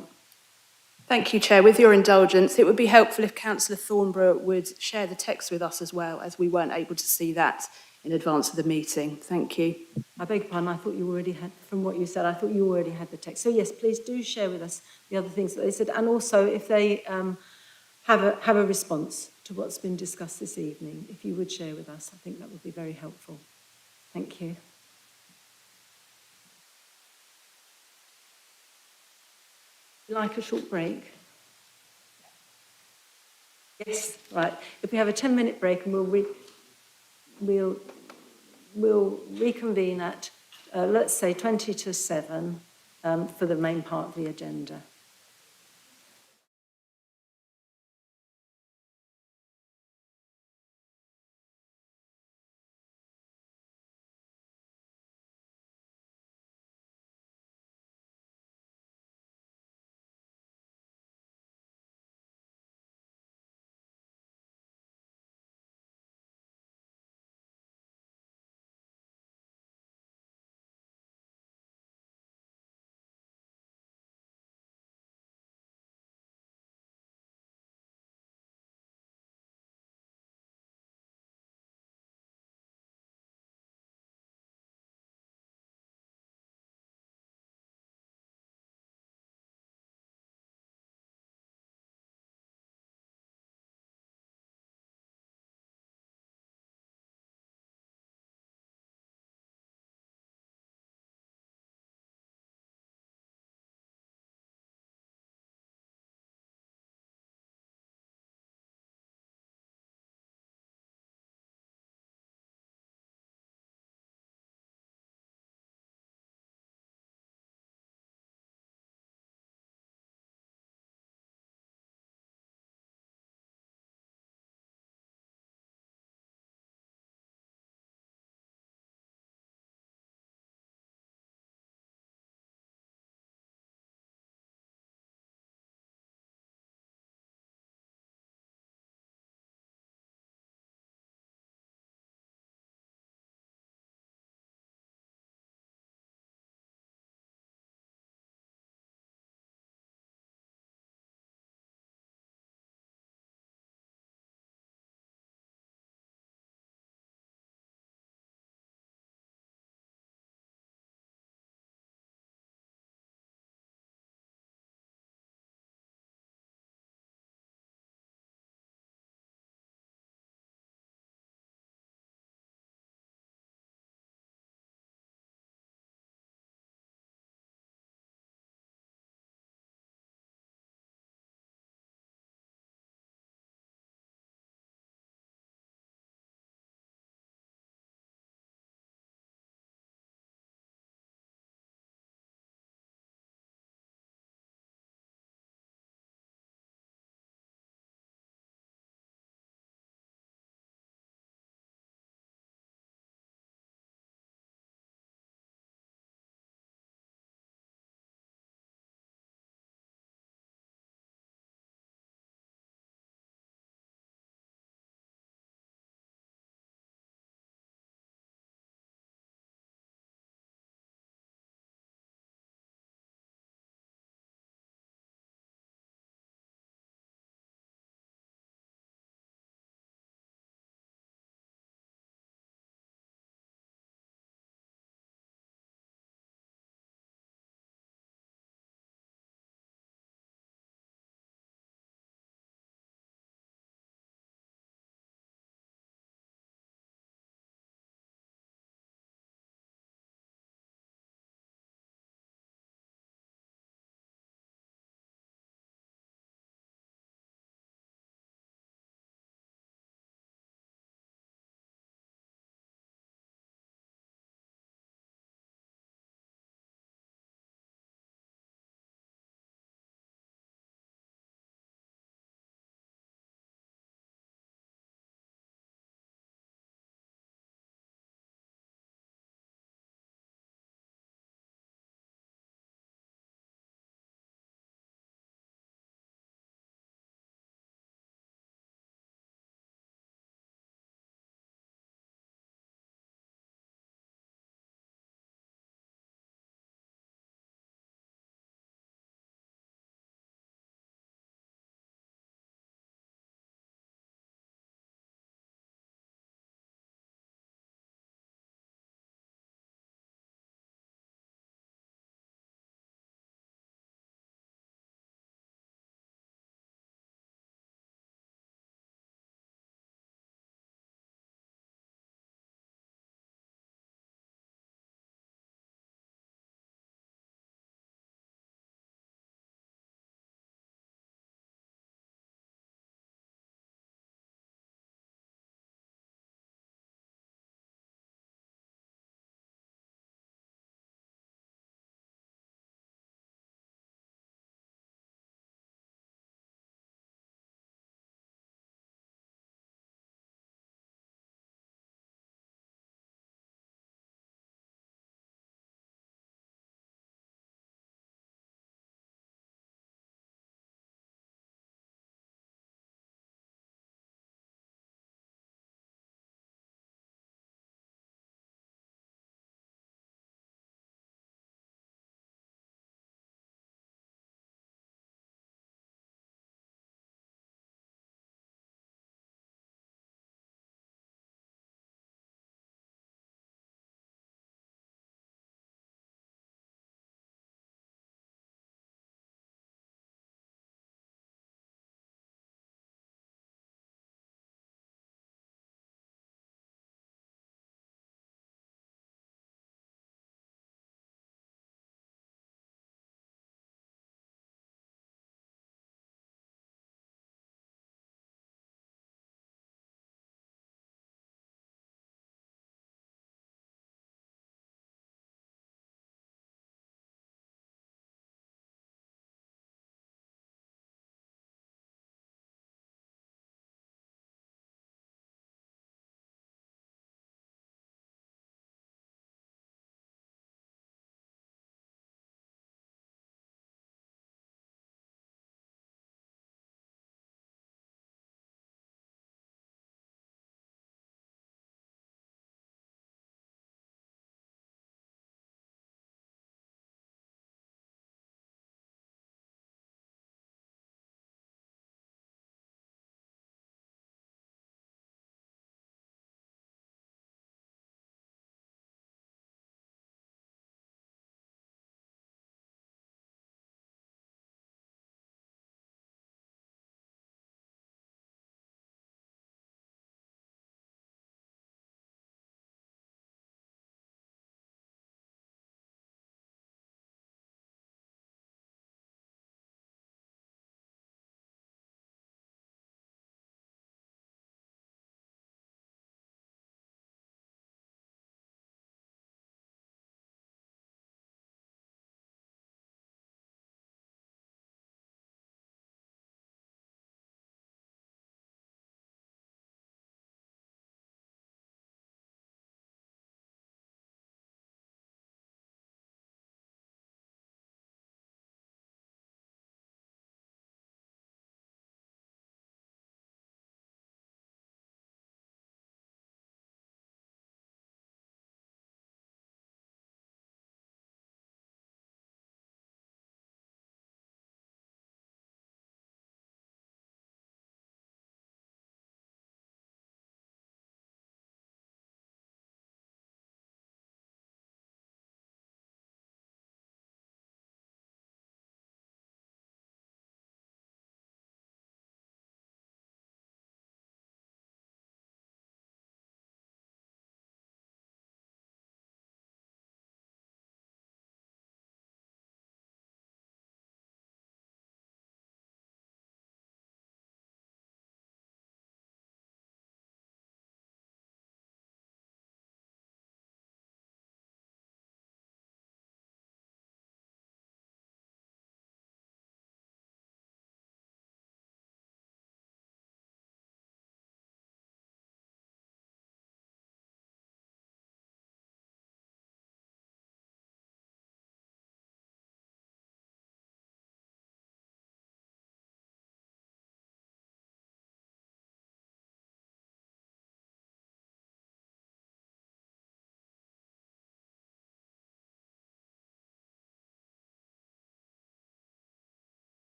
Thank you, Chair. With your indulgence, it would be helpful if Councillor Thornborough would share the text with us as well, as we weren't able to see that in advance of the meeting. Thank you. I beg your pardon, I thought you already had, from what you said, I thought you already had the text. So yes, please do share with us the other things that they said, and also if they have a response to what's been discussed this evening, if you would share with us, I think that would be very helpful. Thank you. Would you like a short break? Yes, right. If we have a 10-minute break, and we'll reconvene at, let's say, 20 to 7 for the main part of the agenda.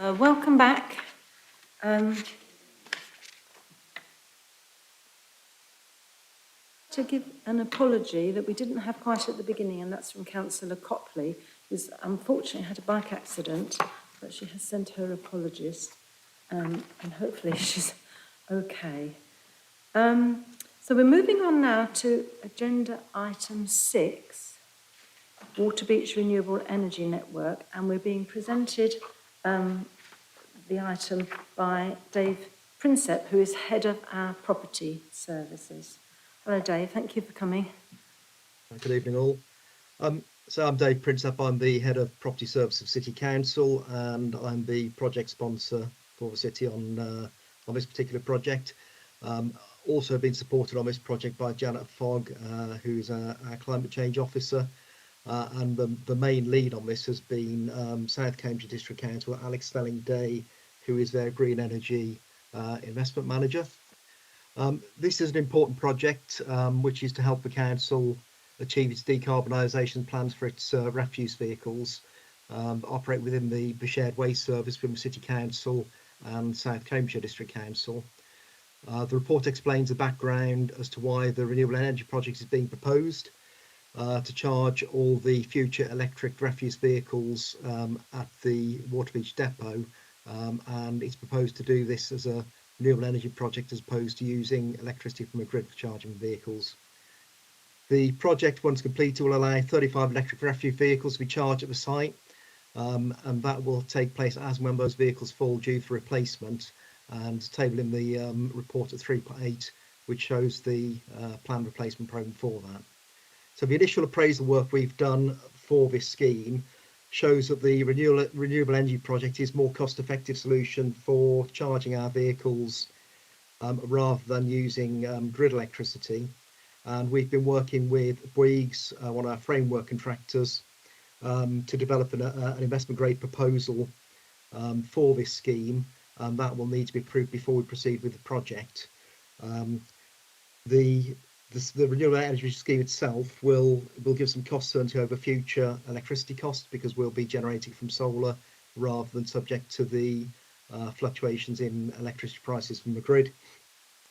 Welcome back. To give an apology that we didn't have quite at the beginning, and that's from Councillor Copley, who's unfortunately had a bike accident, but she has sent her apologies, and hopefully she's okay. So we're moving on now to agenda item 6, Waterbeach Renewable Energy Network, and we're being presented the item by Dave Prinsep, who is head of our property services. Hello, Dave. Thank you for coming. Good evening, all. So I'm Dave Prinsep. I'm the head of property service of City Council, and I'm the project sponsor for the city on this particular project. Also been supported on this project by Janet Fogg, who's our climate change officer. And the main lead on this has been South Cambridge District Council, Alex Stelling-Day, who is their green energy investment manager. This is an important project which is to help the council achieve its decarbonisation plans for its refuse vehicles, operate within the shared waste service from City Council and South Cambridgeshire District Council. The report explains the background as to why the renewable energy project is being proposed, to charge all the future electric refuse vehicles at the Waterbeach depot, and it's proposed to do this as a renewable energy project as opposed to using electricity from a grid for charging vehicles. The project, once completed, will allow 35 electric refuse vehicles to be charged at the site, and that will take place as and when those vehicles fall due for replacement, and table in the report at 3.8, which shows the planned replacement programme for that. So the initial appraisal work we've done for this scheme shows that the renewable energy project is a more cost-effective solution for charging our vehicles rather than using grid electricity. And we've been working with Bouygues, one of our framework contractors, to develop an investment grade proposal for this scheme, and that will need to be approved before we proceed with the project. The renewable energy scheme itself will give some cost certainty over future electricity costs, because we'll be generating from solar rather than subject to the fluctuations in electricity prices from the grid,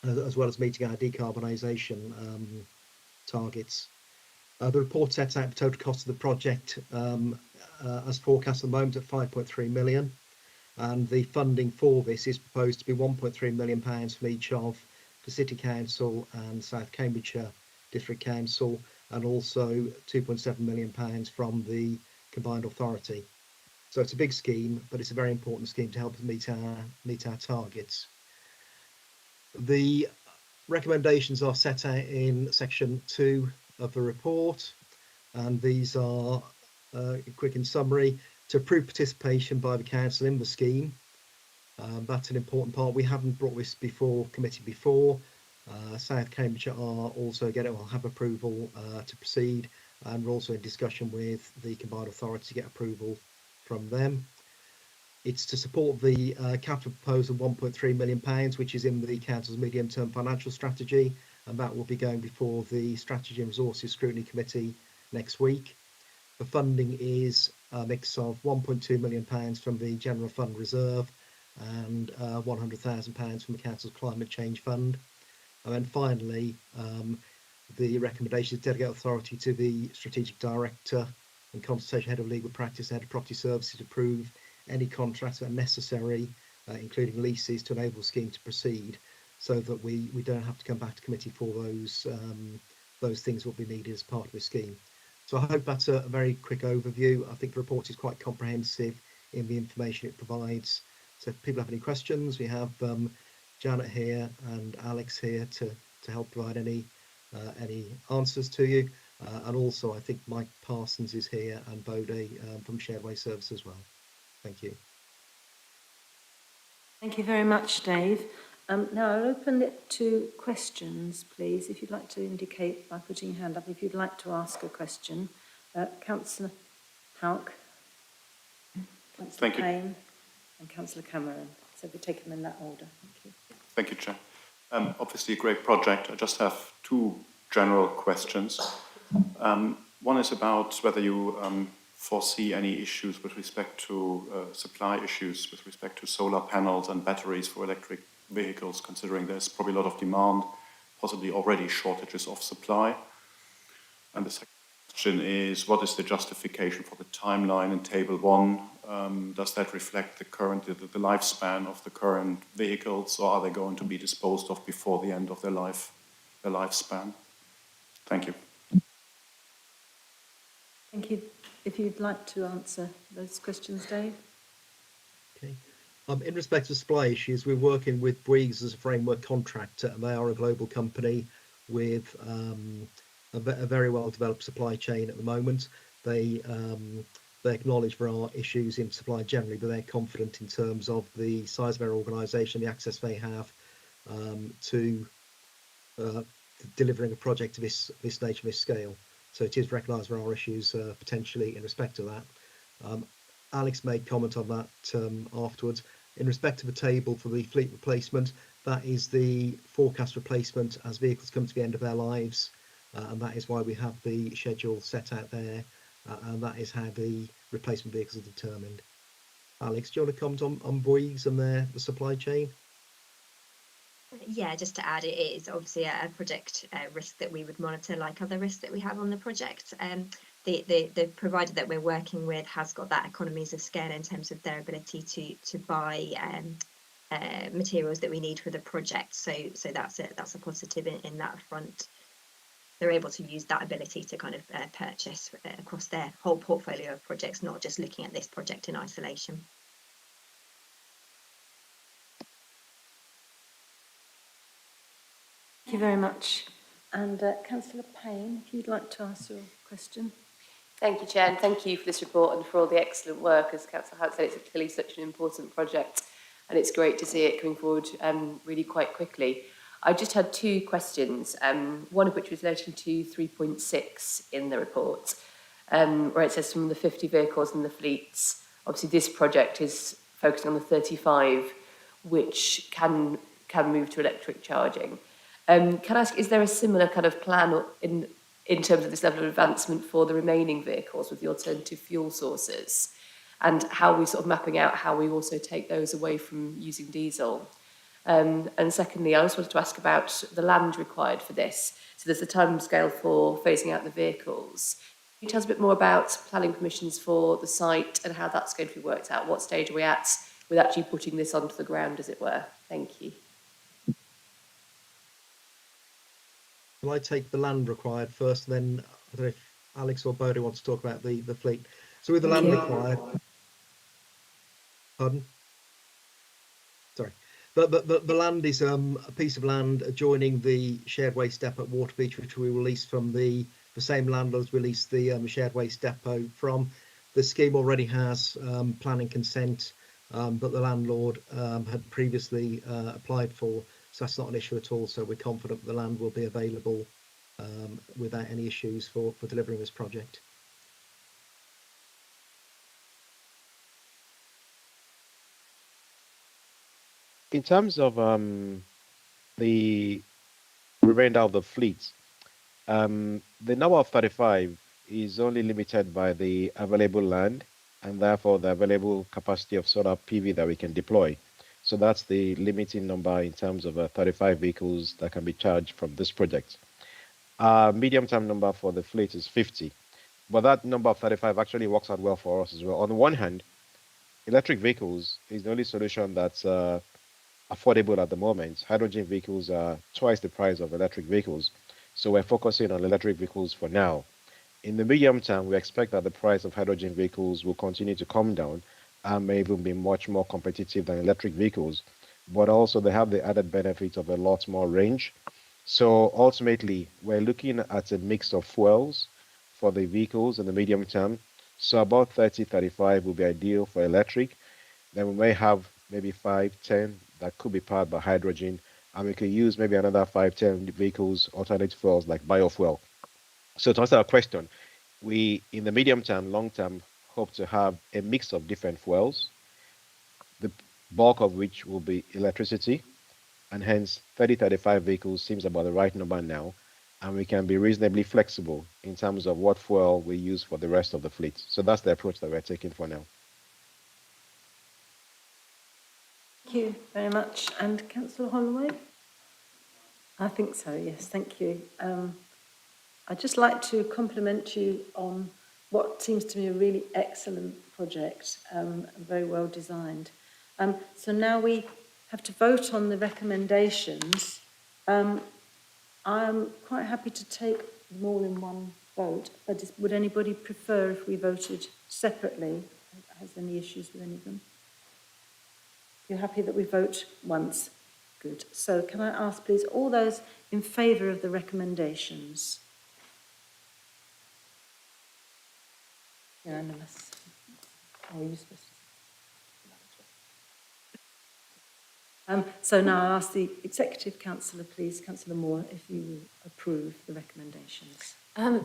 as well as meeting our decarbonisation targets. The report sets out the total cost of the project as forecast at the moment at 5.3 million, and the funding for this is proposed to be 1.3 million pounds from each of the City Council and South Cambridgeshire District Council, and also 2.7 million pounds from the combined authority. So it's a big scheme, but it's a very important scheme to help us meet our targets. The recommendations are set out in section 2 of the report, and these are, quick in summary, to approve participation by the council in the scheme. That's an important part. We haven't brought this before committee before. South Cambridgeshire are also will have approval to proceed, and we're also in discussion with the combined authority to get approval from them. It's to support the capital proposal of £1.3 million, which is in the council's medium-term financial strategy, and that will be going before the Strategy and Resources Scrutiny Committee next week. The funding is a mix of £1.2 million from the General Fund Reserve and £100,000 from the Council's Climate Change Fund. And then finally, the recommendation is delegate authority to the Strategic Director and Consultation Head of Legal Practice, Head of Property Services, to approve any contracts that are necessary, including leases, to enable the scheme to proceed, so that we don't have to come back to committee for those things will be needed as part of the scheme. So I hope that's a very quick overview. I think the report is quite comprehensive in the information it provides. So if people have any questions, we have Janet here and Alex here to help provide any answers to you. And also I think Mike Parsons is here, and Bode from Shared Waste Service as well. Thank you. Thank you very much, Dave. Now I'll open it to questions, please. If you'd like to indicate by putting your hand up, if you'd like to ask a question. Councillor Houck, Councillor Payne, and Councillor Cameron. So we take them in that order. Thank you. Thank you, Chair. Obviously a great project. I just have two general questions. One is about whether you foresee any issues with respect to supply issues with respect to solar panels and batteries for electric vehicles, considering there's probably a lot of demand, possibly already shortages of supply. And the second question is, what is the justification for the timeline in Table 1? Does that reflect the the lifespan of the current vehicles, or are they going to be disposed of before the end of their lifespan? Thank you. Thank you. If you'd like to answer those questions, Dave. Okay. In respect to supply issues, we're working with Bouygues as a framework contractor, and they are a global company with a very well developed supply chain at the moment. They acknowledge there are issues in supply generally, but they're confident in terms of the size of their organisation, the access they have to delivering a project of this nature, this scale. So it is recognised there are issues potentially in respect to that. Alex made comment on that afterwards. In respect to the table for the fleet replacement, that is the forecast replacement as vehicles come to the end of their lives, and that is why we have the schedule set out there, and that is how the replacement vehicles are determined. Alex, do you want to comment on Bouygues and the supply chain? Yeah, just to add, it is obviously a project risk that we would monitor like other risks that we have on the project. The provider that we're working with has got that economies of scale in terms of their ability to buy materials that we need for the project. So that's a positive in that front. They're able to use that ability to kind of purchase across their whole portfolio of projects, not just looking at this project in isolation. Thank you very much. And Councillor Payne, if you'd like to ask your question. Thank you, Chair, and thank you for this report and for all the excellent work. As Councillor Hunt said, it's clearly such an important project, and it's great to see it coming forward really quite quickly. I just had two questions, one of which was relating to 3.6 in the report, where it says from the 50 vehicles in the fleets. Obviously, this project is focusing on the 35, which can move to electric charging. Can I ask, is there a similar kind of plan in terms of this level of advancement for the remaining vehicles with the alternative fuel sources, and how we're sort of mapping out how we also take those away from using diesel? And secondly, I also wanted to ask about the land required for this. So there's a timescale for phasing out the vehicles. Can you tell us a bit more about planning permissions for the site and how that's going to be worked out? What stage are we at with actually putting this onto the ground, as it were? Thank you. Will I take the land required first, and then I don't know if Alex or Bodie wants to talk about the fleet. So with the land required, pardon? Sorry. The land is a piece of land adjoining the shared waste depot at Waterbeach, which we released from the same landlords released the shared waste depot from. The scheme already has planning consent, but the landlord had previously applied for. So that's not an issue at all. So we're confident the land will be available without any issues for delivering this project. In terms of the remainder of the fleet, the number of 35 is only limited by the available land and therefore the available capacity of solar PV that we can deploy. So that's the limiting number in terms of 35 vehicles that can be charged from this project. Medium-term number for the fleet is 50, but that number of 35 actually works out well for us as well. On the one hand, electric vehicles is the only solution that's affordable at the moment. Hydrogen vehicles are twice the price of electric vehicles. So we're focusing on electric vehicles for now. In the medium term, we expect that the price of hydrogen vehicles will continue to come down and may even be much more competitive than electric vehicles. But also they have the added benefit of a lot more range. So ultimately, we're looking at a mix of fuels for the vehicles in the medium term. So about 30, 35 will be ideal for electric. Then we may have maybe 5, 10 that could be powered by hydrogen, and we could use maybe another 5, 10 vehicles, alternate fuels like biofuel. So to answer our question, we, in the medium term, long term, hope to have a mix of different fuels, the bulk of which will be electricity, and hence 30, 35 vehicles seems about the right number now. and we can be reasonably flexible in terms of what fuel we use for the rest of the fleet. So that's the approach that we're taking for now. Thank you very much. And Councillor Holloway? I think so, yes, thank you. I'd just like to compliment you on what seems to me a really excellent project, very well designed. So now we have to vote on the recommendations. I'm quite happy to take them all in one vote, but would anybody prefer if we voted separately? Has any issues with any of them? You're happy that we vote once? Good. So can I ask, please, all those in favour of the recommendations? Unanimous. Oh, are you supposed to? So now I'll ask the Executive Councillor, please, Councillor Moore, if you will approve the recommendations.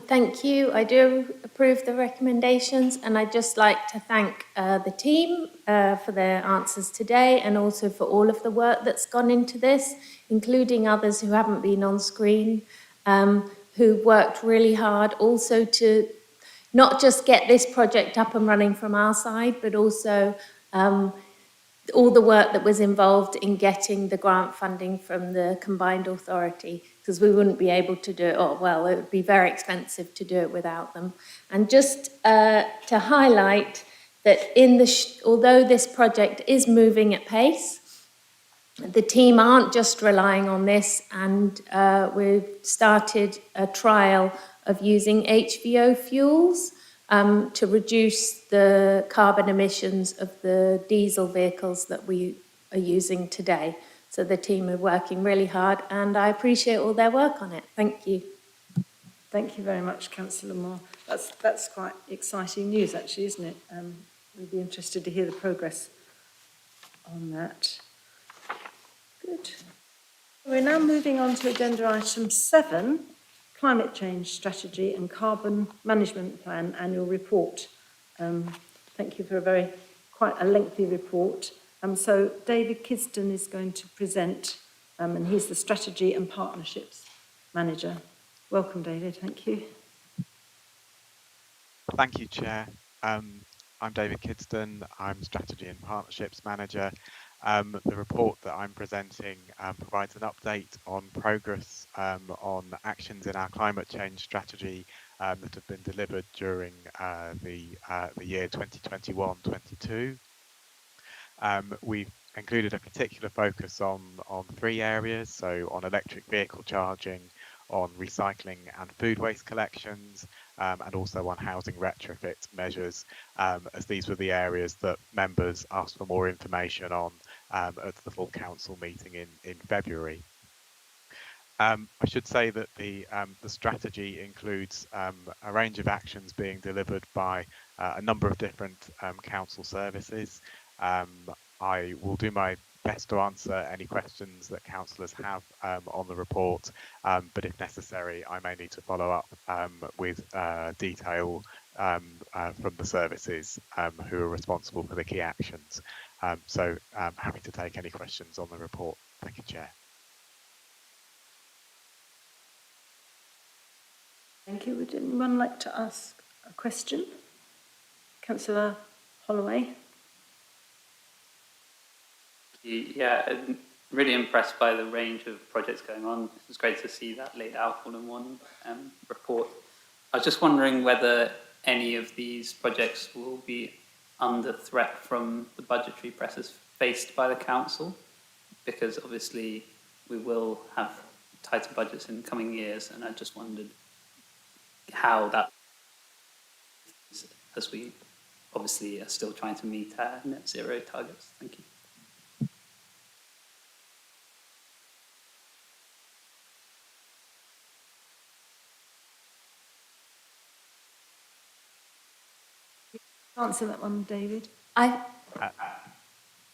Thank you. I do approve the recommendations, and I'd just like to thank the team for their answers today, and also for all of the work that's gone into this, including others who haven't been on screen, who worked really hard also to not just get this project up and running from our side, but also all the work that was involved in getting the grant funding from the combined authority, because we wouldn't be able to do it, or well, it would be very expensive to do it without them. And just to highlight that although this project is moving at pace, the team aren't just relying on this, and we've started a trial of using HVO fuels to reduce the carbon emissions of the diesel vehicles that we are using today. So the team are working really hard, and I appreciate all their work on it. Thank you. Thank you very much, Councillor Moore. That's quite exciting news, actually, isn't it? We'd be interested to hear the progress on that. Good. We're now moving on to agenda item 7, Climate Change Strategy and Carbon Management Plan Annual Report. Thank you for quite a lengthy report. So David Kidston is going to present, and he's the Strategy and Partnerships Manager. Welcome, David. Thank you. Thank you, Chair. I'm David Kidston. I'm Strategy and Partnerships Manager. The report that I'm presenting provides an update on progress on actions in our climate change strategy that have been delivered during the year 2021-22. We've included a particular focus on 3 areas, so on electric vehicle charging, on recycling and food waste collections, and also on housing retrofit measures, as these were the areas that members asked for more information on at the full council meeting in February. I should say that the strategy includes a range of actions being delivered by a number of different council services. I will do my best to answer any questions that councillors have on the report, but if necessary, I may need to follow up with detail from the services who are responsible for the key actions. So I'm happy to take any questions on the report. Thank you, Chair. Thank you. Would anyone like to ask a question? Councillor Holloway. Yeah, I'm really impressed by the range of projects going on. It's great to see that laid out all in one report. I was just wondering whether any of these projects will be under threat from the budgetary pressures faced by the council, because obviously we will have tighter budgets in coming years, and I just wondered how that, as we obviously are still trying to meet our net zero targets. Thank you. Answer that one, David. I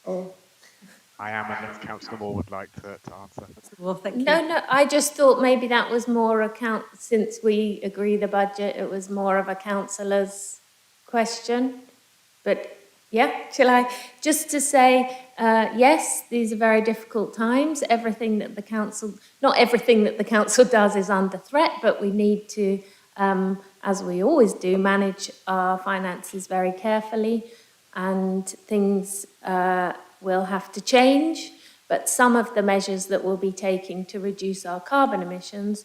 am, unless Councillor Moore would like to answer. Well, thank you. No, I just thought maybe that was more since we agree the budget, it was more of a councillor's question. But Yeah, shall I? Just to say, yes, these are very difficult times. Everything that the council, not everything that the council does is under threat, but we need to, as we always do, manage our finances very carefully, and things will have to change. But some of the measures that we'll be taking to reduce our carbon emissions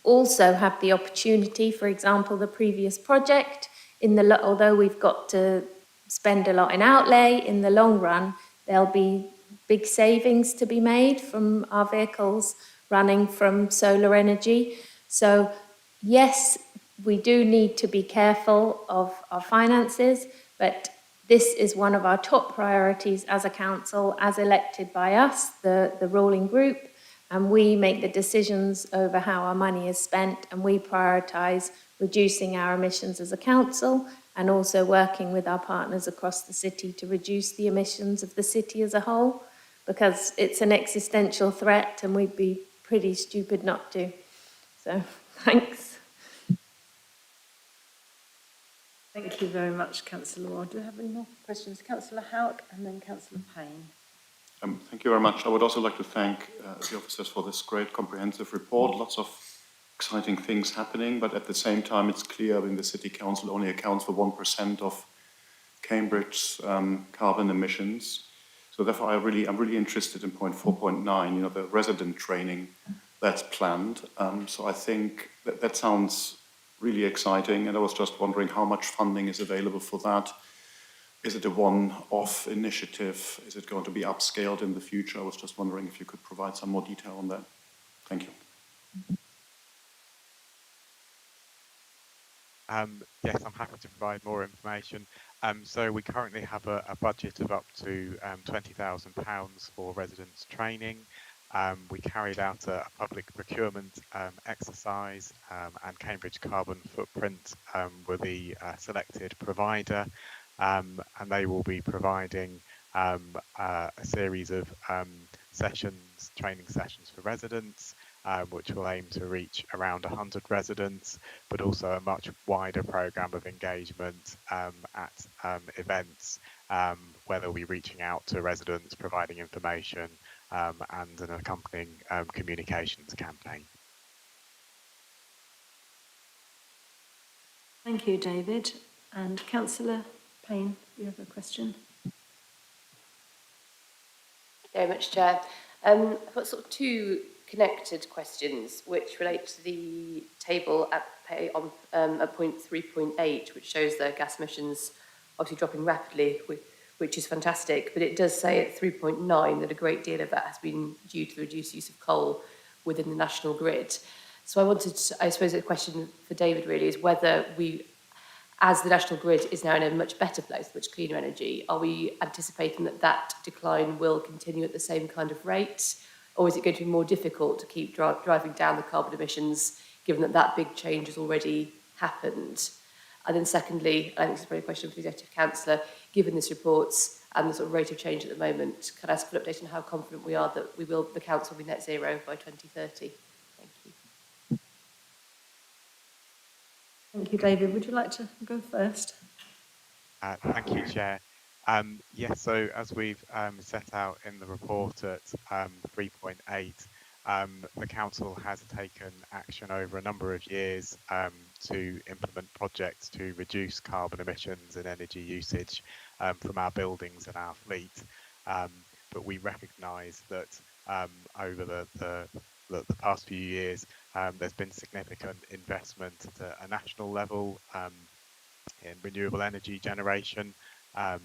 also have the opportunity, for example, the previous project, although we've got to spend a lot in outlay, in the long run, there'll be big savings to be made from our vehicles running from solar energy. So yes, we do need to be careful of our finances, but this is one of our top priorities as a council, as elected by us, the ruling group, and we make the decisions over how our money is spent, and we prioritise reducing our emissions as a council and also working with our partners across the city to reduce the emissions of the city as a whole, because it's an existential threat and we'd be pretty stupid not to. So, thanks. Thank you very much, Councillor Ward. Do we have any more questions? Councillor Howick and then Councillor Payne. Thank you very much. I would also like to thank the officers for this great comprehensive report. Lots of exciting things happening, but at the same time, it's clear that the City Council only accounts for 1% of Cambridge's carbon emissions. So therefore, I'm really interested in point 4.9, you know, the resident training that's planned. So I think that sounds really exciting, and I was just wondering how much funding is available for that. Is it a one-off initiative? Is it going to be upscaled in the future? I was just wondering if you could provide some more detail on that. Thank you. Yes, I'm happy to provide more information. So we currently have a budget of up to £20,000 for residents training. We carried out a public procurement exercise, and Cambridge Carbon Footprint were the selected provider, and they will be providing a series of training sessions for residents, which will aim to reach around 100 residents, but also a much wider programme of engagement at events where they'll be reaching out to residents, providing information and an accompanying communications campaign. Thank you, David. And Councillor Payne, you have a question? Very much, Chair. I've got sort of two connected questions which relate to the table at point 3.8, which shows the gas emissions obviously dropping rapidly, which is fantastic, but it does say at 3.9 that a great deal of that has been due to the reduced use of coal within the national grid. So I suppose the question for David really is whether we, as the national grid is now in a much better place, much cleaner energy, are we anticipating that that decline will continue at the same kind of rate? Or is it going to be more difficult to keep driving down the carbon emissions, given that that big change has already happened? And then secondly, I think it's a very question for the Executive Councillor, given this reports and the sort of rate of change at the moment, can I ask for an update on how confident we are that the Council will be net zero by 2030? Thank you. Thank you, David. Would you like to go first? Thank you, Chair. Yes, so as we've set out in the report at 3.8, the Council has taken action over a number of years to implement projects to reduce carbon emissions and energy usage from our buildings and our fleet. But we recognise that over the past few years, there's been significant investment at a national level in renewable energy generation.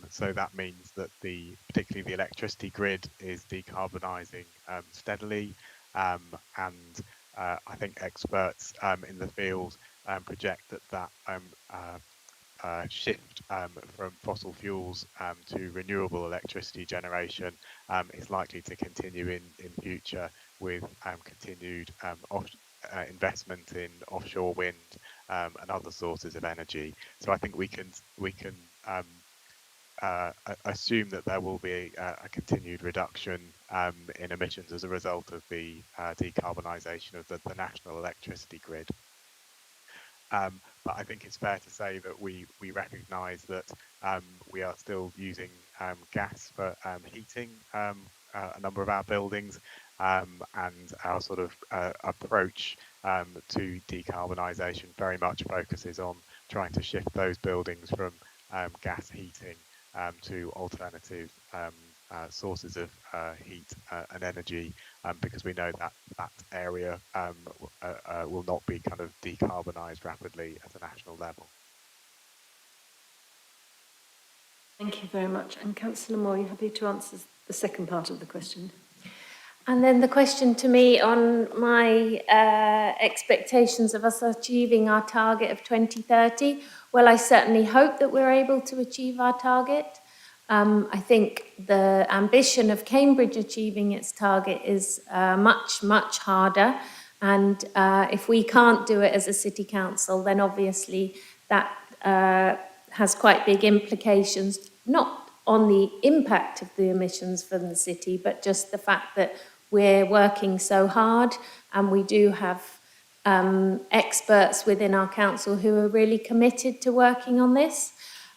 So that means that particularly the electricity grid is decarbonising steadily, and I think experts in the field project that shift from fossil fuels to renewable electricity generation is likely to continue in future with continued investment in offshore wind and other sources of energy. So I think we can assume that there will be a continued reduction in emissions as a result of the decarbonisation of the national electricity grid. But I think it's fair to say that we recognise that we are still using gas for heating a number of our buildings, and our sort of approach to decarbonisation very much focuses on trying to shift those buildings from gas heating to alternative sources of heat and energy, because we know that that area will not be kind of decarbonised rapidly at a national level. Thank you very much. And Councillor Moore, are you happy to answer the second part of the question? And then the question to me on my expectations of us achieving our target of 2030. Well, I certainly hope that we're able to achieve our target. I think the ambition of Cambridge achieving its target is much, much harder. And if we can't do it as a city council, then obviously that has quite big implications, not on the impact of the emissions from the city, but just the fact that we're working so hard, and we do have experts within our council who are really committed to working on this.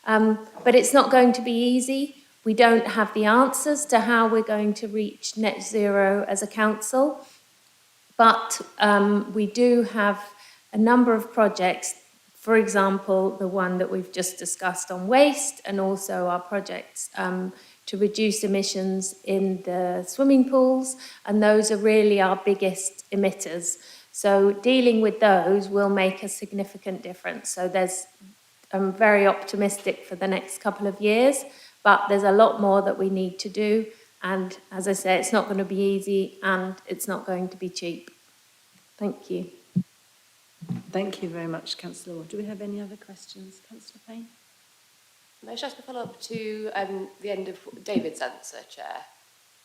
But it's not going to be easy. We don't have the answers to how we're going to reach net zero as a council, but we do have a number of projects. For example, the one that we've just discussed on waste, and also our projects to reduce emissions in the swimming pools, and those are really our biggest emitters. So dealing with those will make a significant difference. So I'm very optimistic for the next couple of years, but there's a lot more that we need to do. And as I say, it's not going to be easy, and it's not going to be cheap. Thank you. Thank you very much, Councillor Ward. Do we have any other questions? Councillor Payne? May I just follow up to the end of David's answer, Chair,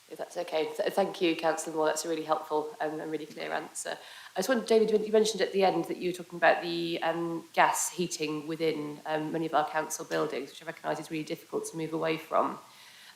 if that's okay? Thank you, Councillor Moore. That's a really helpful and really clear answer. I just wondered, David, you mentioned at the end that you were talking about the gas heating within many of our council buildings, which I recognise is really difficult to move away from.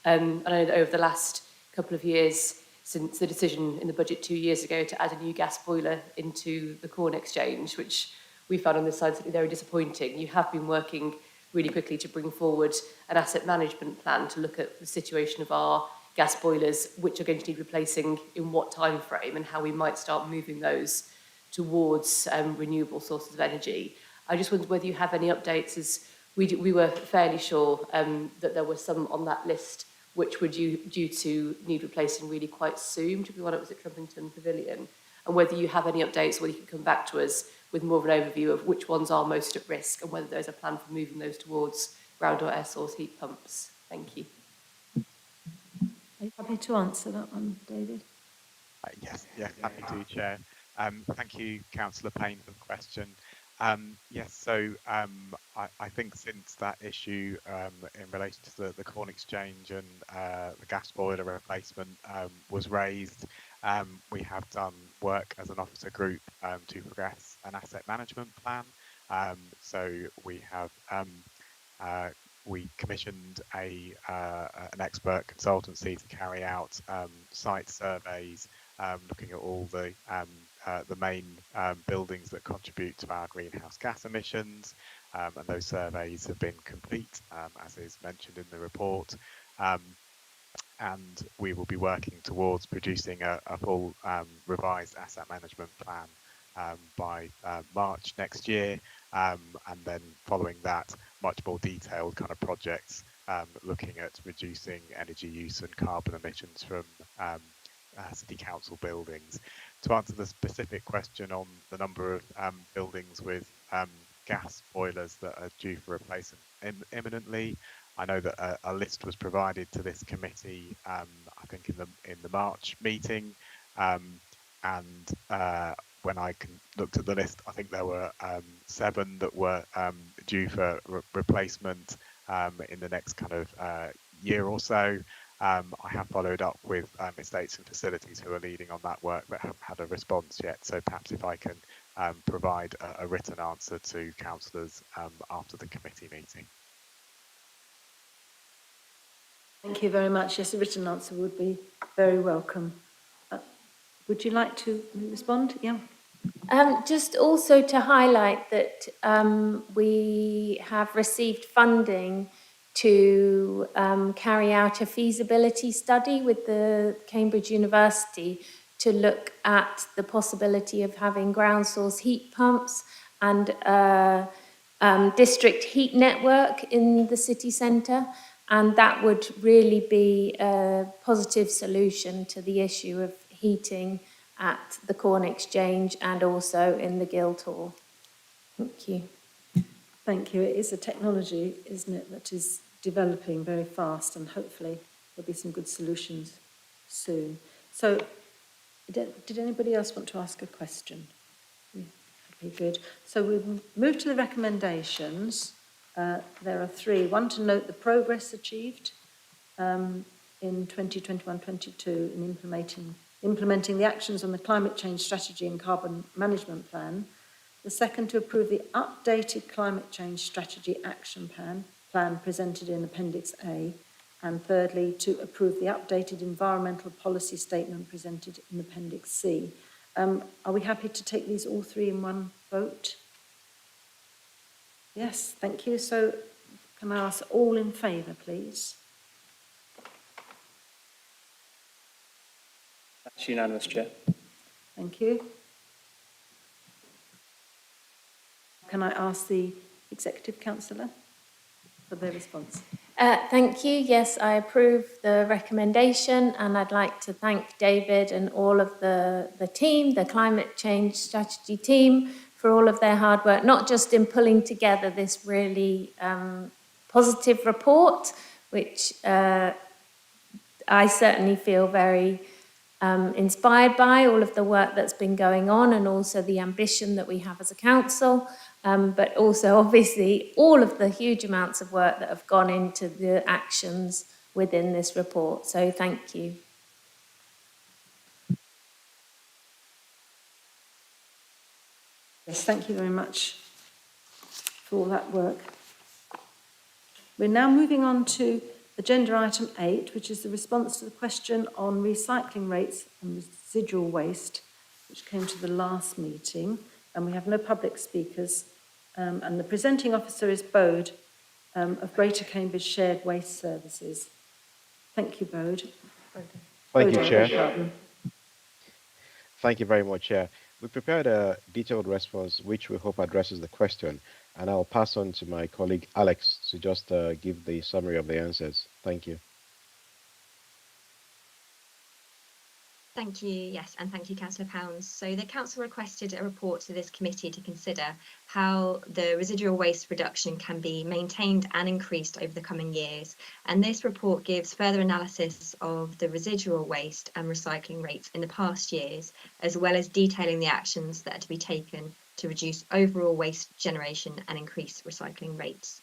I know that over the last couple of years, since the decision in the budget 2 years ago to add a new gas boiler into the Corn Exchange, which we found on this side certainly very disappointing, you have been working really quickly to bring forward an asset management plan to look at the situation of our gas boilers, which are going to need replacing in what time frame, and how we might start moving those towards renewable sources of energy. I just wondered whether you have any updates, as we were fairly sure that there were some on that list which were due to need replacing really quite soon, to be one that was at Trumpington Pavilion, and whether you have any updates, or whether you can come back to us with more of an overview of which ones are most at risk, and whether there's a plan for moving those towards ground or air source heat pumps. Thank you. Are you happy to answer that one, David? Yes, happy to, Chair. Thank you, Councillor Payne, for the question. Yes, so I think since that issue in relation to the Corn Exchange and the gas boiler replacement was raised, we have done work as an officer group to progress an asset management plan. So we have we commissioned an expert consultancy to carry out site surveys, looking at all the main buildings that contribute to our greenhouse gas emissions, and those surveys have been complete, as is mentioned in the report. And we will be working towards producing a full revised asset management plan by March next year, and then following that, much more detailed kind of projects looking at reducing energy use and carbon emissions from city council buildings. To answer the specific question on the number of buildings with gas boilers that are due for replacement imminently, I know that a list was provided to this committee, I think in the March meeting, and when I looked at the list, I think there were 7 that were due for replacement in the next kind of year or so. I have followed up with estates and facilities who are leading on that work, but haven't had a response yet. So perhaps if I can provide a written answer to councillors after the committee meeting. Thank you very much. Yes, a written answer would be very welcome. Would you like to respond? Yeah. Just also to highlight that we have received funding to carry out a feasibility study with the Cambridge University to look at the possibility of having ground source heat pumps and a district heat network in the city centre, and that would really be a positive solution to the issue of heating at the Corn Exchange and also in the Guildhall. Thank you. Thank you. It is a technology, isn't it, that is developing very fast, and hopefully there'll be some good solutions soon. So, did anybody else want to ask a question? Yeah, okay, good. So we'll move to the recommendations. There are three. One, to note the progress achieved in 2021-22 in implementing the actions on the climate change strategy and carbon management plan. The second, to approve the updated climate change strategy action plan presented in Appendix A. And thirdly, to approve the updated environmental policy statement presented in Appendix C. Are we happy to take these all three in one vote? Yes, thank you. So can I ask all in favour, please? That's unanimous, Chair. Thank you. Can I ask the Executive Councillor for their response? Thank you. Yes, I approve the recommendation, and I'd like to thank David and all of the team, the climate change strategy team, for all of their hard work, not just in pulling together this really positive report, which I certainly feel very inspired by, all of the work that's been going on and also the ambition that we have as a council, but also obviously all of the huge amounts of work that have gone into the actions within this report. So thank you. Yes, thank you very much for all that work. We're now moving on to agenda item 8, which is the response to the question on recycling rates and residual waste, which came to the last meeting, and we have no public speakers, and the presenting officer is Bode of Greater Cambridge Shared Waste Services. Thank you, Bode. Thank you, Chair. Thank you very much, Chair. We prepared a detailed response which we hope addresses the question, and I'll pass on to my colleague Alex to just give the summary of the answers. Thank you. Thank you, yes, and thank you, Councillor Pounds. So the Council requested a report to this committee to consider how the residual waste reduction can be maintained and increased over the coming years. And this report gives further analysis of the residual waste and recycling rates in the past years, as well as detailing the actions that are to be taken to reduce overall waste generation and increase recycling rates.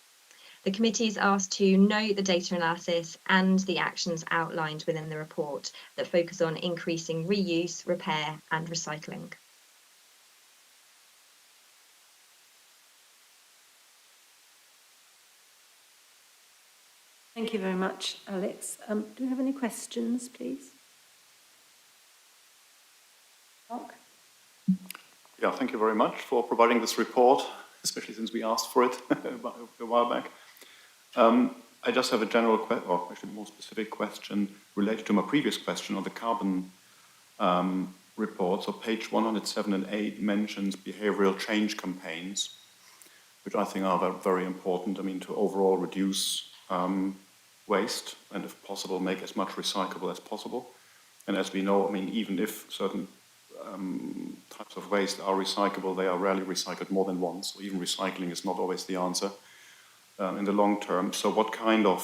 The committee is asked to note the data analysis and the actions outlined within the report that focus on increasing reuse, repair and recycling. Thank you very much, Alex. Do we have any questions, please? Mark? Yeah, thank you very much for providing this report, especially since we asked for it a while back. I just have a general question, or actually more specific question related to my previous question on the carbon report. So page 107 and 8 mentions behavioral change campaigns, which I think are very important. I mean, to overall reduce waste and, if possible, make as much recyclable as possible. And as we know, I mean, even if certain types of waste are recyclable, they are rarely recycled more than once. So even recycling is not always the answer in the long term. So what kind of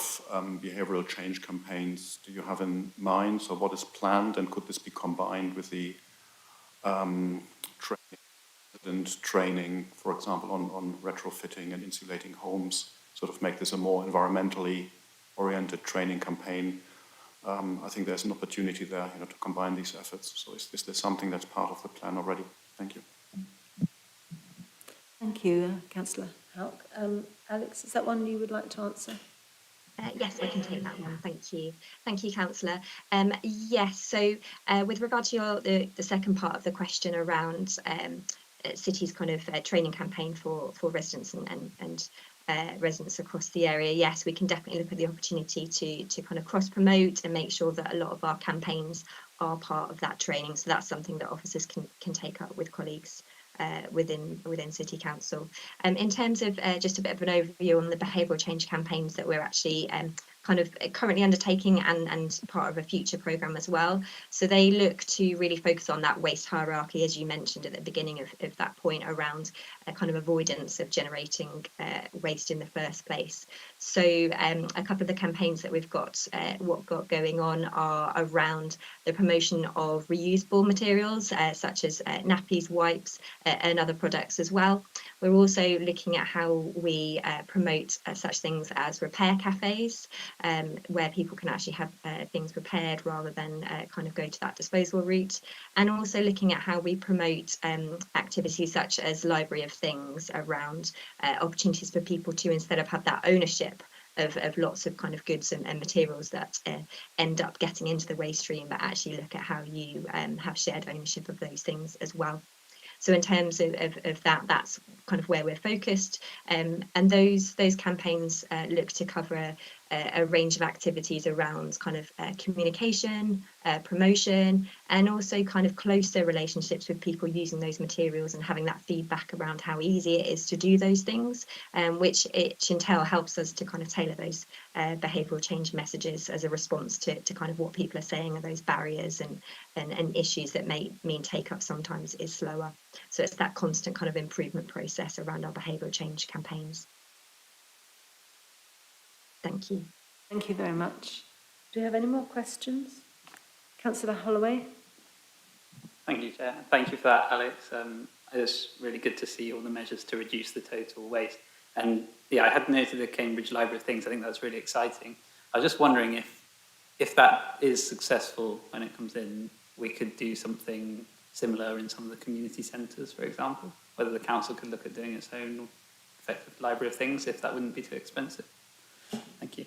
behavioral change campaigns do you have in mind? So what is planned, and could this be combined with the training, for example, on retrofitting and insulating homes, sort of make this a more environmentally oriented training campaign? I think there's an opportunity there, to combine these efforts. So is this something that's part of the plan already? Thank you. Thank you, Councillor Hauk. Alex, is that one you would like to answer? Yes, I can take that one. Thank you. Thank you, Councillor. Yes, so with regard to the second part of the question around city's kind of training campaign for residents and residents across the area, yes, we can definitely look at the opportunity to kind of cross promote and make sure that a lot of our campaigns are part of that training. So that's something that officers can take up with colleagues within City Council. In terms of just a bit of an overview on the behavioural change campaigns that we're actually kind of currently undertaking and part of a future programme as well. So they look to really focus on that waste hierarchy, as you mentioned at the beginning of that point, around a kind of avoidance of generating waste in the first place. So a couple of the campaigns that we've got going on are around the promotion of reusable materials such as nappies, wipes and other products as well. We're also looking at how we promote such things as repair cafes, where people can actually have things repaired rather than kind of go to that disposal route, and also looking at how we promote activities such as Library of Things, around opportunities for people to, instead of have that ownership of lots of kind of goods and materials that end up getting into the waste stream, but actually look at how you have shared ownership of those things as well. So in terms of that, that's kind of where we're focused, and those campaigns look to cover a range of activities around kind of communication, promotion, and also kind of closer relationships with people using those materials and having that feedback around how easy it is to do those things, which in turn helps us to kind of tailor those behavioural change messages as a response to kind of what people are saying are those barriers and issues that may mean take up sometimes is slower. So it's that constant kind of improvement process around our behavioural change campaigns. Thank you. Thank you very much. Do you have any more questions? Councillor Holloway. Thank you, Chair. Thank you for that, Alex. It's really good to see all the measures to reduce the total waste. And yeah, I had noted the Cambridge Library of Things. I think that's really exciting. I was just wondering if that is successful when it comes in, we could do something similar in some of the community centres, for example, whether the council could look at doing its own effective Library of Things, if that wouldn't be too expensive. Thank you.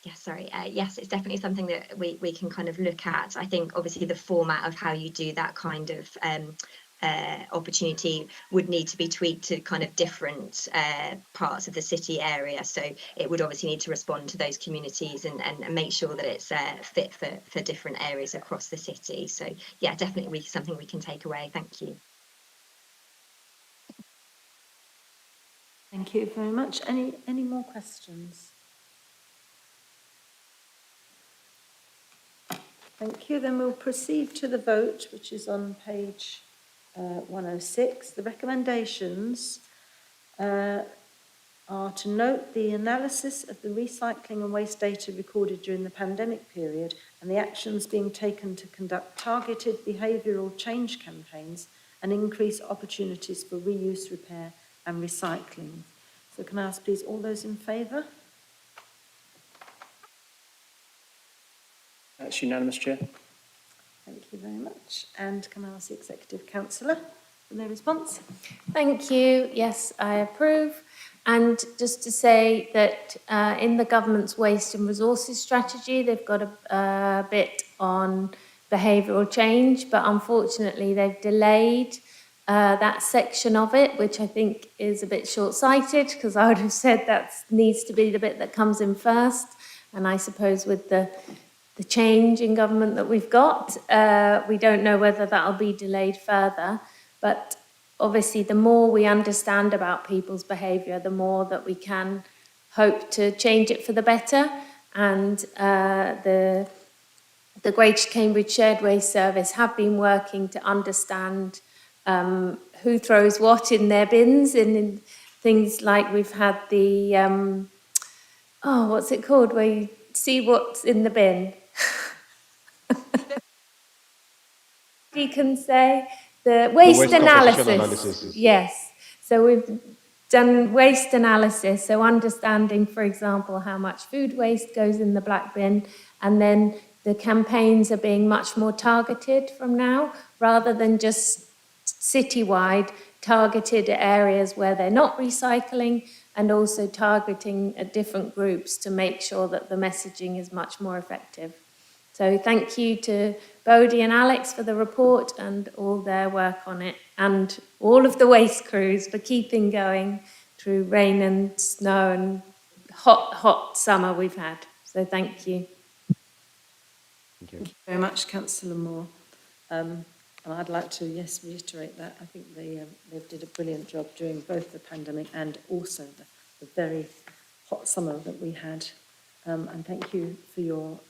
Yes, sorry. Yes, it's definitely something that we can kind of look at. I think obviously the format of how you do that kind of opportunity would need to be tweaked to kind of different parts of the city area. So it would obviously need to respond to those communities and make sure that it's fit for different areas across the city. So yeah, definitely something we can take away. Thank you. Thank you very much. Any more questions? Thank you. Then we'll proceed to the vote, which is on page 106. The recommendations are to note the analysis of the recycling and waste data recorded during the pandemic period and the actions being taken to conduct targeted behavioural change campaigns and increase opportunities for reuse, repair and recycling. So can I ask please all those in favour? That's unanimous, Chair. Thank you very much. And can I ask the Executive Councillor for their response? Thank you. Yes, I approve. And just to say that in the government's waste and resources strategy, they've got a bit on behavioural change, but unfortunately they've delayed that section of it, which I think is a bit short-sighted, because I would have said that needs to be the bit that comes in first. And I suppose with the change in government that we've got, we don't know whether that'll be delayed further. But obviously, the more we understand about people's behaviour, the more that we can hope to change it for the better. And the Greater Cambridge Shared Waste Service have been working to understand who throws what in their bins, and in things like we've had the, what's it called, where you see what's in the bin. You can say the waste analysis. Yes. So we've done waste analysis, so understanding, for example, how much food waste goes in the black bin, and then the campaigns are being much more targeted from now, rather than just citywide, targeted areas where they're not recycling, and also targeting at different groups to make sure that the messaging is much more effective. So thank you to Bodie and Alex for the report and all their work on it, and all of the waste crews for keeping going through rain and snow and hot summer we've had. So thank you. Thank you very much, Councillor Moore. And I'd like to, yes, reiterate that. I think they did a brilliant job during both the pandemic and also the very hot summer that we had. And thank you for your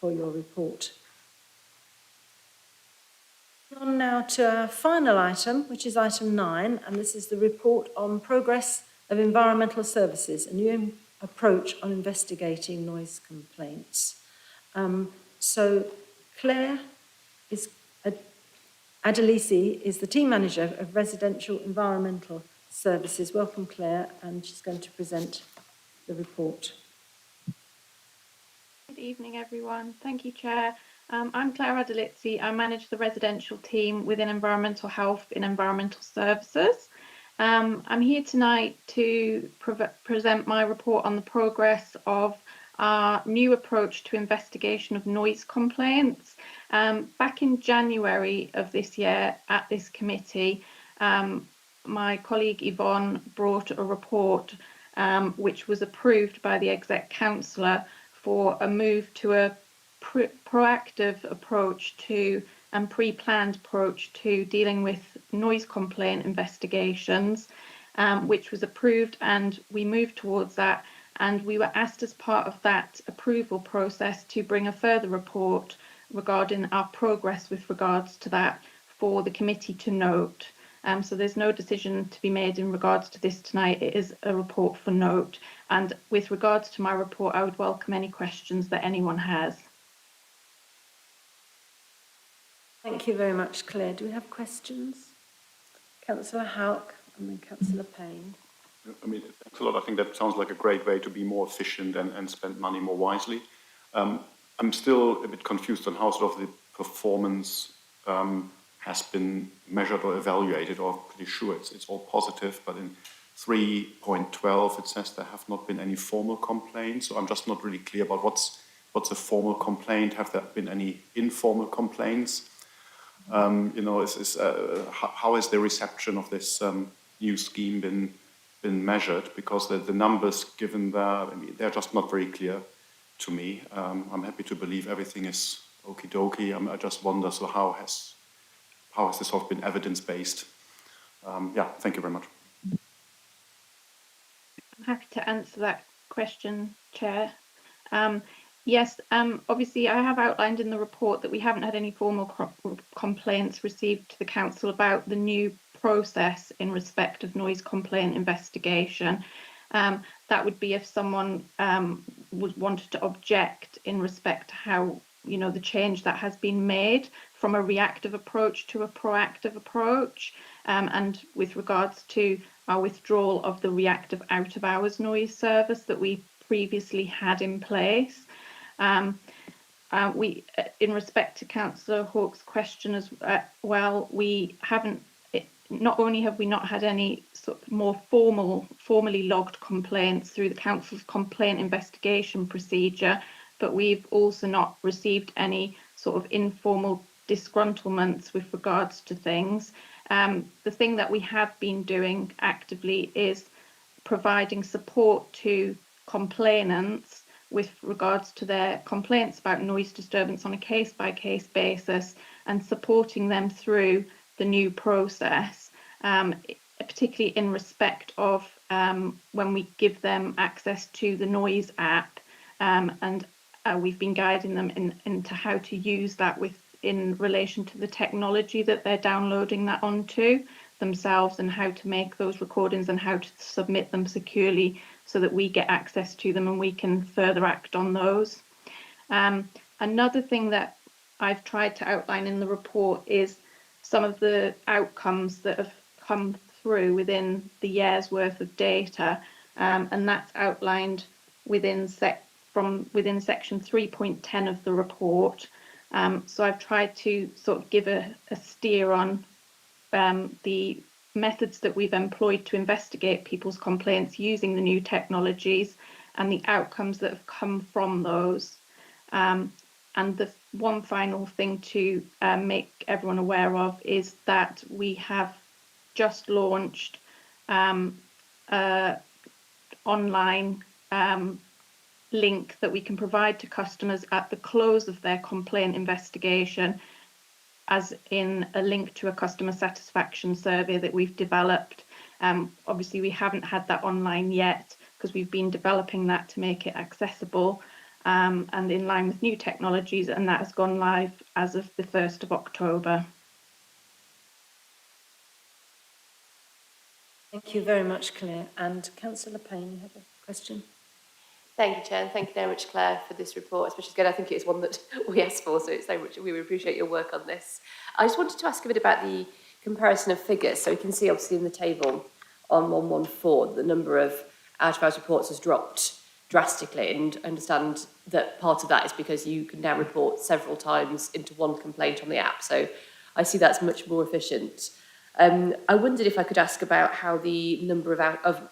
report. On now to our final item, which is item 9, and this is the report on progress of environmental services, a new approach on investigating noise complaints. So Claire Adelisi is the team manager of residential environmental services. Welcome, Claire, and she's going to present the report. Good evening, everyone. Thank you, Chair. I'm Claire Adelisi. I manage the residential team within environmental health in environmental services. I'm here tonight to present my report on the progress of our new approach to investigation of noise complaints. Back in January of this year at this committee, my colleague Yvonne brought a report which was approved by the Exec Councillor for a move to a proactive approach to and pre-planned approach to dealing with noise complaint investigations, which was approved, and we moved towards that. And we were asked as part of that approval process to bring a further report regarding our progress with regards to that for the committee to note. So there's no decision to be made in regards to this tonight. It is a report for note. And with regards to my report, I would welcome any questions that anyone has. Thank you very much, Claire. Do we have questions? Councillor Houck and then Councillor Payne. I mean, thanks a lot. I think that sounds like a great way to be more efficient and spend money more wisely. I'm still a bit confused on how sort of the performance has been measured or evaluated, or pretty sure it's all positive, but in 3.12 it says there have not been any formal complaints, so I'm just not really clear about what's a formal complaint. Have there been any informal complaints? You know, how has the reception of this new scheme been measured? Because the numbers given there, I mean, they're just not very clear to me. I'm happy to believe everything is okie dokie. I just wonder, so how has this sort of been evidence-based? Yeah, thank you very much. I'm happy to answer that question, Chair. Yes, obviously I have outlined in the report that we haven't had any formal complaints received to the Council about the new process in respect of noise complaint investigation. That would be if someone wanted to object in respect to how, you know, the change that has been made from a reactive approach to a proactive approach, and with regards to our withdrawal of the reactive out of hours noise service that we previously had in place. We, in respect to Councillor Hawke's question as well, we haven't. Not only have we not had any sort of more formally logged complaints through the Council's complaint investigation procedure, but we've also not received any sort of informal disgruntlements with regards to things. The thing that we have been doing actively is providing support to complainants with regards to their complaints about noise disturbance on a case-by-case basis, and supporting them through the new process, particularly in respect of when we give them access to the Noise app, and we've been guiding them into how to use that in relation to the technology that they're downloading that onto themselves, and how to make those recordings and how to submit them securely so that we get access to them and we can further act on those. Another thing that I've tried to outline in the report is some of the outcomes that have come through within the year's worth of data, and that's outlined within section 3.10 of the report. So I've tried to sort of give a steer on the methods that we've employed to investigate people's complaints using the new technologies and the outcomes that have come from those. And the one final thing to make everyone aware of is that we have just launched online link that we can provide to customers at the close of their complaint investigation, as in a link to a customer satisfaction survey that we've developed. Obviously, we haven't had that online yet because we've been developing that to make it accessible and in line with new technologies, and that has gone live as of the 1st of October. Thank you very much, Claire. And Councillor Payne, you have a question? Thank you, Chair, and thank you very much, Claire, for this report, especially again, I think it's one that we asked for, so it's very much, we appreciate your work on this. I just wanted to ask a bit about the comparison of figures. So we can see obviously in the table on 114, the number of out-of-hours reports has dropped drastically, and understand that part of that is because you can now report several times into one complaint on the app. So I see that's much more efficient. I wondered if I could ask about how the number of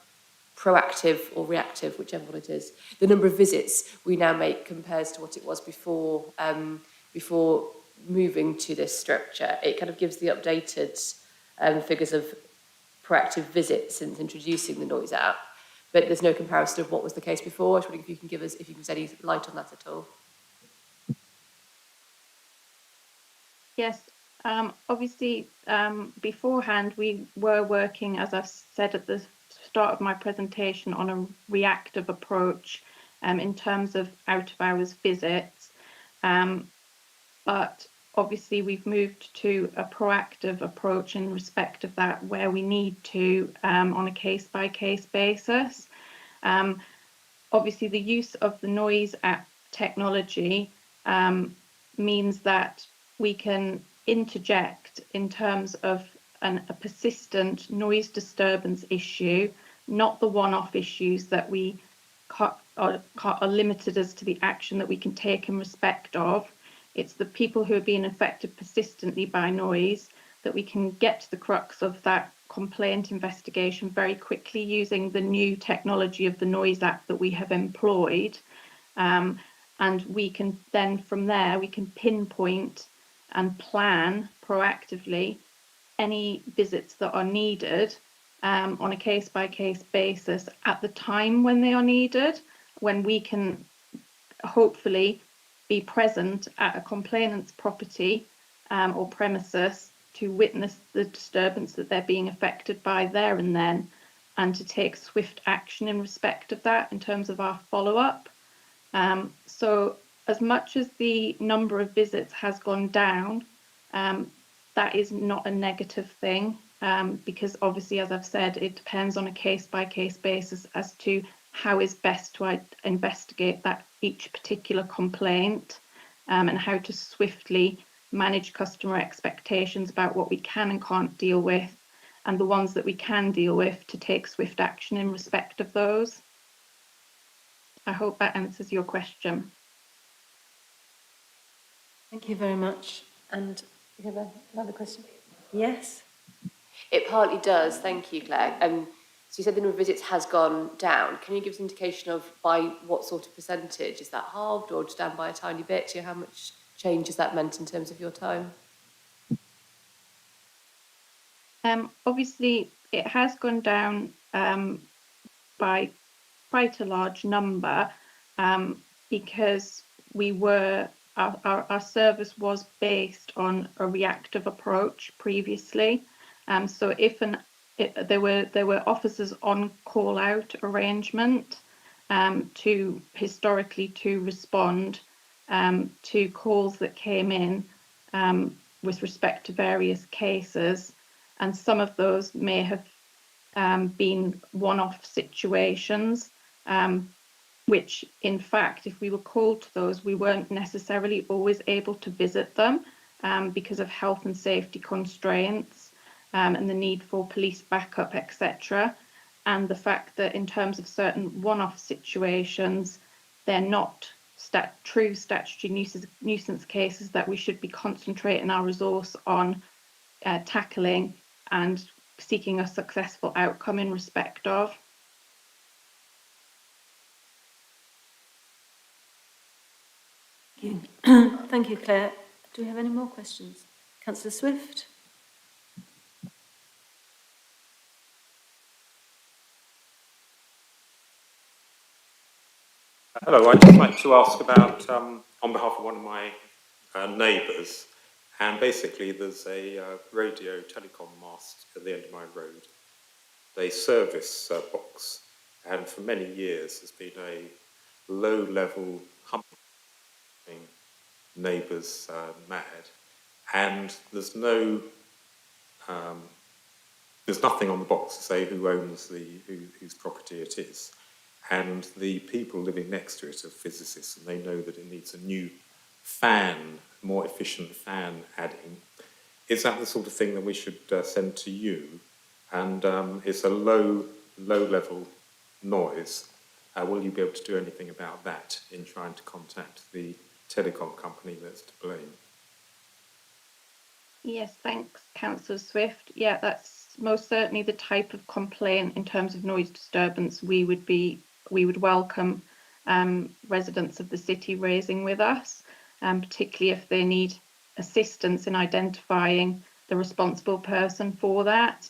proactive or reactive, whichever one it is, the number of visits we now make compares to what it was before before moving to this structure. It kind of gives the updated figures of proactive visits since introducing the noise app, but there's no comparison of what was the case before. I was wondering if you can give us, if you can shed any light on that at all. Yes, obviously beforehand we were working, as I've said at the start of my presentation, on a reactive approach in terms of out-of-hours visits, but obviously we've moved to a proactive approach in respect of that, where we need to on a case-by-case basis. Obviously the use of the noise app technology means that we can interject in terms of a persistent noise disturbance issue, not the one-off issues that we are limited as to the action that we can take in respect of. It's the people who are being affected persistently by noise that we can get to the crux of that complaint investigation very quickly using the new technology of the noise app that we have employed. And we can then from there, we can pinpoint and plan proactively any visits that are needed on a case-by-case basis at the time when they are needed, when we can hopefully be present at a complainant's property or premises to witness the disturbance that they're being affected by there and then, and to take swift action in respect of that in terms of our follow-up. So as much as the number of visits has gone down, that is not a negative thing, because obviously, as I've said, it depends on a case-by-case basis as to how is best to investigate that each particular complaint, and how to swiftly manage customer expectations about what we can and can't deal with, and the ones that we can deal with to take swift action in respect of those. I hope that answers your question. Thank you very much. And you have another question? Yes? It partly does, thank you, Claire. So you said the number of visits has gone down. Can you give us an indication of by what sort of percentage? Is that halved or just down by a tiny bit? How much change has that meant in terms of your time? Obviously, it has gone down by quite a large number because our service was based on a reactive approach previously. So if there were officers on call out arrangement to respond to calls that came in with respect to various cases, and some of those may have been one-off situations, which in fact, if we were called to those, we weren't necessarily always able to visit them because of health and safety constraints and the need for police backup, etc. And the fact that in terms of certain one-off situations, they're not true statutory nuisance cases that we should be concentrating our resource on tackling and seeking a successful outcome in respect of. Thank you. Thank you, Claire. Do we have any more questions? Councillor Swift? Hello, I'd just like to ask about, on behalf of one of my neighbours, and basically there's a radio telecom mast at the end of my road, a service box, and for many years there's been a low-level humming neighbours mad, and there's nothing on the box to say who owns whose property it is. And the people living next to it are physicists, and they know that it needs a new fan, more efficient fan adding. Is that the sort of thing that we should send to you? And it's a low-level noise. Will you be able to do anything about that in trying to contact the telecom company that's to blame? Yes, thanks, Councillor Swift. Yeah, that's most certainly the type of complaint in terms of noise disturbance we would welcome residents of the city raising with us, particularly if they need assistance in identifying the responsible person for that,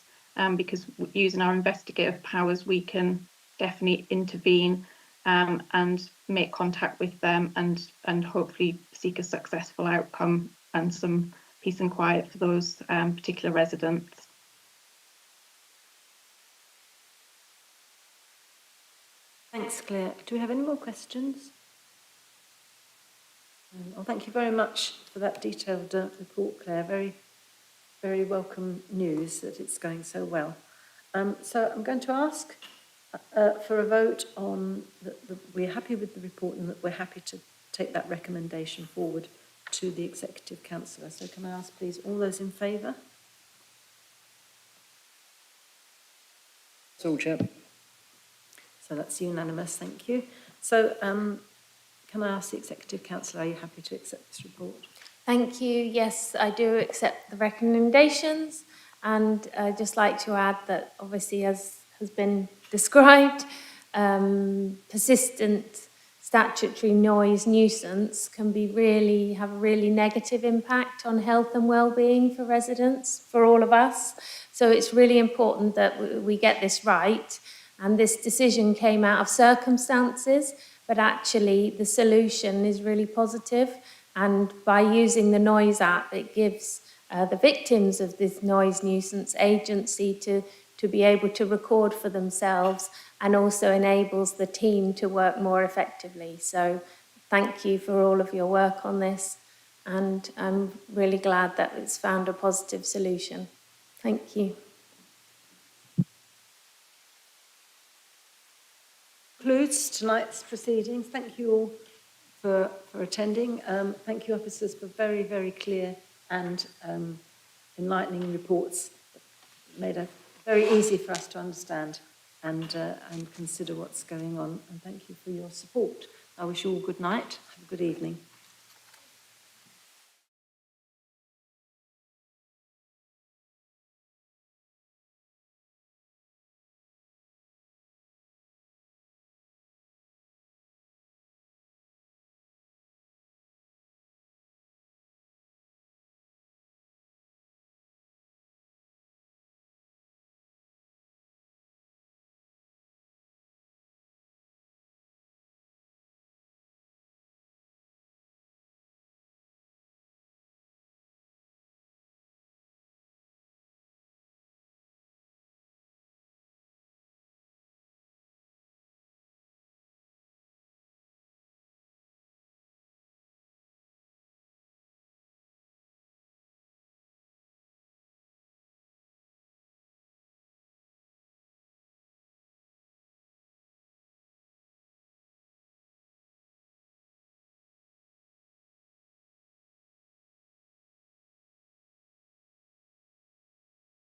because using our investigative powers we can definitely intervene and make contact with them and hopefully seek a successful outcome and some peace and quiet for those particular residents. Thanks, Claire. Do we have any more questions? Well, thank you very much for that detailed report, Claire. Very, very welcome news that it's going so well. So I'm going to ask for a vote on we're happy with the report and that we're happy to take that recommendation forward to the Executive Councillor. So can I ask, please, all those in favour? That's all, Chair. So that's unanimous, thank you. So can I ask the Executive Councillor, are you happy to accept this report? Thank you. Yes, I do accept the recommendations, and I'd just like to add that obviously, as has been described, persistent statutory noise nuisance can have a really negative impact on health and well-being for residents, for all of us. So it's really important that we get this right. And this decision came out of circumstances, but actually the solution is really positive. And by using the Noise app, it gives the victims of this noise nuisance agency to be able to record for themselves, and also enables the team to work more effectively. So thank you for all of your work on this, and I'm really glad that it's found a positive solution. Thank you. Concludes tonight's proceedings. Thank you all for attending. Thank you, officers, for very, very clear and enlightening reports. Made it very easy for us to understand and consider what's going on. And thank you for your support. I wish you all good night. Have a good evening.